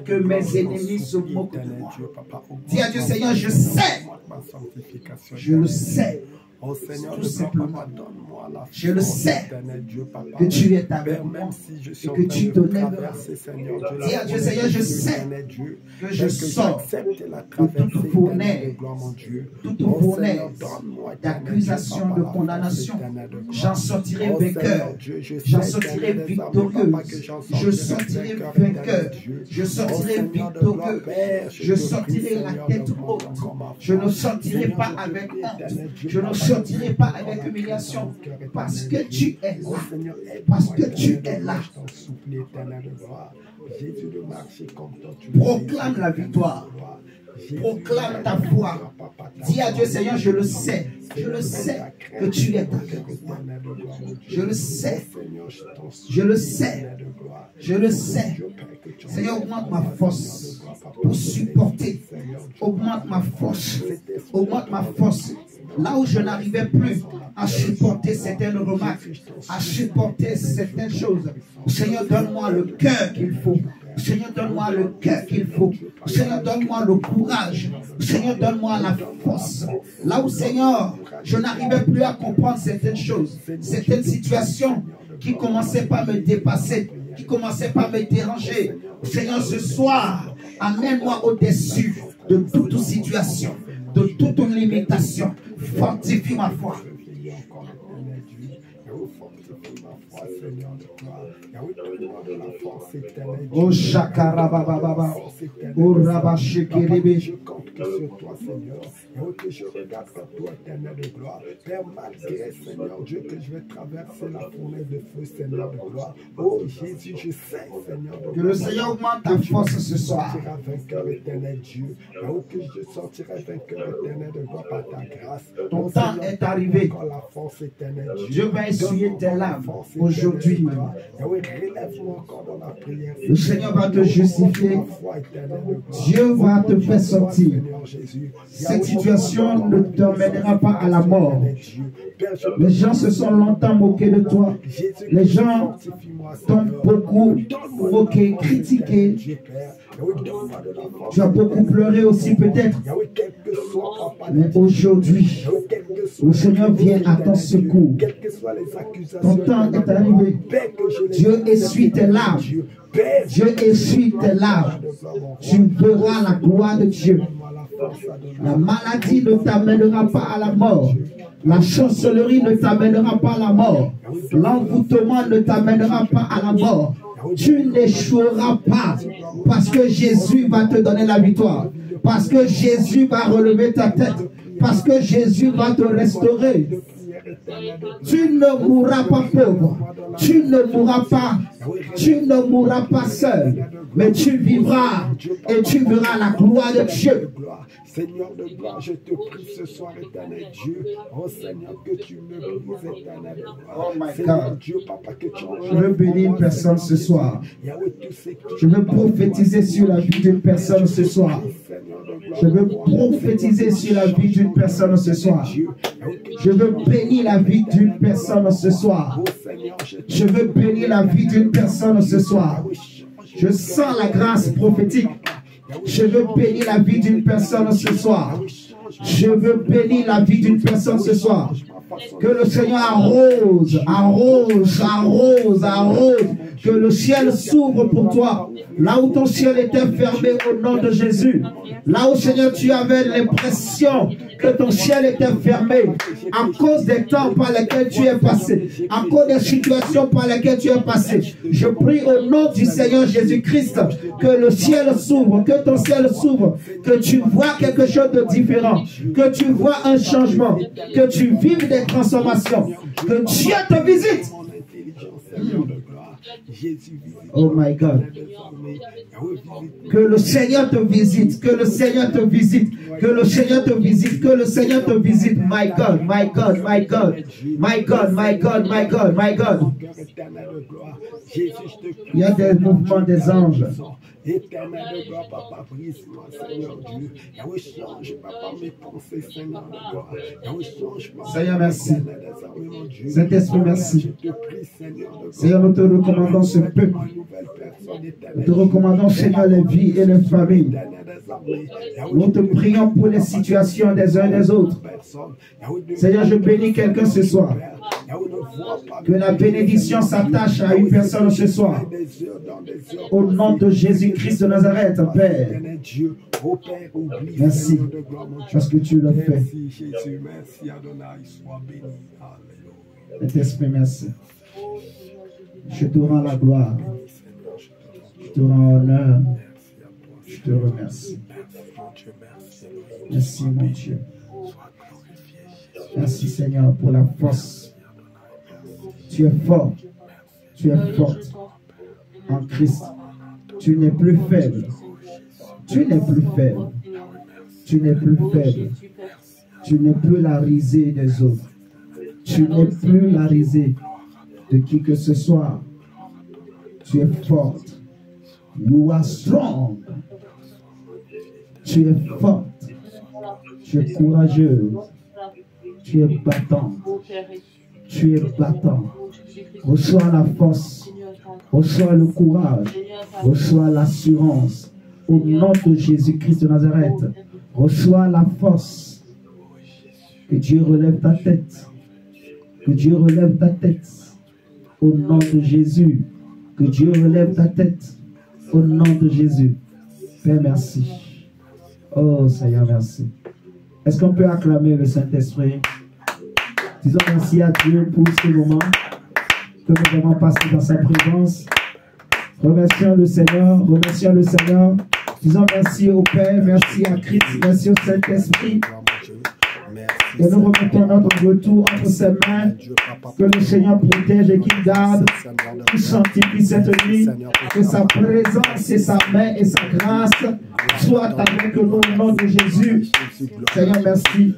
que mes ennemis se moquent de moi. Dis à Dieu, Seigneur, je sais, je le sais, Oh Seigneur, Tout simplement. donne-moi la Je le force, sais éternel Dieu, papa. que tu es avec Père, moi même si je suis et en que train tu de te lèveras. traverser, Seigneur Dieu, Dis à Dieu, Seigneur, je sais que je que sors j'accepte la de traversée toute éternelle fournaise, de gloire, mon Dieu. toute Oh Seigneur, fournaise donne-moi, éternel Dieu, d'accusation, papa, de la force condamnation. éternelle de gloire. J'en sortirai Oh vainqueur. Seigneur Dieu, je J'en sais, sortirai éternel des armées, papa, victorieuse. que j'en Je sortirai vainqueur. Dieu. Je Oh sortirai Seigneur de gloire, victorieux. Père, Je te sortirai prie, la Seigneur, tête d'augmenter haute. encore ma Je ne foi. sortirai Seigneur, pas je te avec prie, honte. éternel Dieu, Je ne papa, sortirai que pas tu avec encore humiliation. la cœur, éternel Parce que Dieu. tu es Oh là. Seigneur, aide-moi, Parce que tu éternel de es là. gloire, je t'en supplie, éternel de gloire. Jésus de marcher comme toi, tu Proclame la victoire. Proclame ta foi. Dis à Dieu, Seigneur, je le sais. Je le sais que tu es avec moi. Je le sais. Je le sais. Je le sais. Seigneur, augmente ma force pour supporter. Augmente ma force. Augmente ma force. Là où je n'arrivais plus à supporter certaines remarques, à supporter certaines choses. Seigneur, donne-moi le cœur qu'il faut. Seigneur, donne-moi le cœur qu'il faut. Seigneur, donne-moi le courage. Seigneur, donne-moi la force. Là où, Seigneur, je n'arrivais plus à comprendre certaines choses, certaines situations qui commençaient pas à me dépasser, qui commençaient pas à me déranger. Seigneur, ce soir, amène-moi au-dessus de toute situation, de toute limitation. Fortifie ma foi. Oh Shakarababa, oh Rabashekirebe. Je compte sur toi, Seigneur. Et que je regarde vers toi, éternel de gloire. Père, malgré, Seigneur Dieu, que je vais traverser la fournaise de feu, Seigneur de gloire. Oh Jésus, je sais, Seigneur de gloire. Que le Seigneur augmente ta force ce soir. Que je sortirai vainqueur, éternel Dieu. Oh, que je sortirai vainqueur, éternel de gloire, par ta grâce. Ton temps est arrivé. La force, éternel Dieu. Dieu va essuyer tes larmes aujourd'hui même. Relève-moi encore dans la prière. Le Seigneur va te justifier. Dieu va te faire sortir. Cette situation ne t'emmènera pas à la mort. Les gens se sont longtemps moqués de toi. Les gens t'ont beaucoup moqué, critiqué. Tu as beaucoup pleuré aussi peut-être. Mais aujourd'hui, le Seigneur vient à ton secours. Ton temps est arrivé. Dieu essuie tes larmes. Dieu essuie tes larmes. Tu verras la gloire de Dieu. La maladie ne t'amènera pas à la mort. La chancellerie ne t'amènera pas à la mort. L'envoûtement ne t'amènera pas à la mort. Tu n'échoueras pas parce que Jésus va te donner la victoire. Parce que Jésus va relever ta tête. Parce que Jésus va te restaurer. Tu ne mourras pas pauvre. Tu ne mourras pas. Tu ne mourras pas seul. Mais tu vivras et tu verras la gloire de Dieu. Seigneur de gloire, je te prie ce soir, éternel Dieu. Oh Seigneur, que tu me brises, éternel de gloire. Oh my Seigneur God. Dieu, papa, que tu Je veux bénir une personne ce soir. Je veux prophétiser sur la vie d'une personne ce soir. Je veux prophétiser sur la vie d'une personne ce soir. Je veux bénir la vie d'une personne ce soir. Je veux bénir la vie d'une personne ce soir. Je sens la grâce prophétique. Je veux bénir la vie d'une personne ce soir. Je veux bénir la vie d'une personne ce soir. Que le Seigneur arrose, arrose, arrose, arrose. Que le ciel s'ouvre pour toi. Là où ton ciel était fermé au nom de Jésus. Là où, Seigneur, tu avais l'impression que ton ciel était fermé à cause des temps par lesquels tu es passé, à cause des situations par lesquelles tu es passé. Je prie au nom du Seigneur Jésus-Christ que le ciel s'ouvre, que ton ciel s'ouvre, que tu vois quelque chose de différent, que tu vois un changement, que tu vives des transformations, que Dieu te visite. Oh my God. Que le Seigneur te visite, que le Seigneur te visite, que le Seigneur te visite, que le Seigneur te visite. My God, my God, my God, my God, my God, my God, my God. Il y a des mouvements des anges. Éternel de gloire, papa, brise-moi, Seigneur Dieu. Yahweh, change, papa, mes pensées, Seigneur de gloire. Yahweh, change, papa. Seigneur, merci. Saint-Esprit, Saint-Esprit, merci. je te prie, Seigneur de gloire. Seigneur, nous te recommandons ce peuple. Nous te recommandons, Seigneur, les vies et les familles. Nous te prions pour les situations des uns et des autres. Seigneur, je bénis quelqu'un ce soir. Que la bénédiction s'attache à une personne ce soir. Au nom de Jésus-Christ de Nazareth, Père. Merci parce que tu le fais. Saint-Esprit, merci. Je te rends la gloire. Je te rends l'honneur. Je te remercie. Merci, mon Dieu. Merci, Seigneur, pour la force. Tu es fort. Tu es forte en Christ. Tu n'es plus faible. Tu n'es plus faible. Tu n'es plus faible. Tu n'es plus la risée des autres. Tu n'es plus la risée de qui que ce soit. Tu es forte. You are strong. Tu es forte. Tu es courageuse. Tu es battante. Tu es battant. Reçois la force. Reçois le courage. Reçois l'assurance. Au nom de Jésus-Christ de Nazareth. Reçois la force. Que Dieu relève ta tête. Que Dieu relève ta tête. Au nom de Jésus. Que Dieu relève ta tête. Au nom de Jésus. Père, merci. Oh Seigneur, merci. Est-ce qu'on peut acclamer le Saint-Esprit? Disons merci à Dieu pour ce moment que nous avons passé dans sa présence. Remercions le Seigneur. Remercions le Seigneur. Disons merci au Père, merci à Christ, merci au Saint-Esprit. Et nous remettons notre retour entre ses mains. Que le Seigneur protège et qu'il garde, qu'il sanctifie cette nuit. Que sa présence et sa main et sa grâce soient avec nous au nom de Jésus. Seigneur, merci.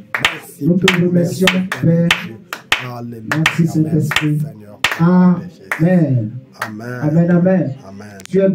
Nous te remercions, Père. Merci, Saint-Esprit. Amen. Amen, amen. Tu es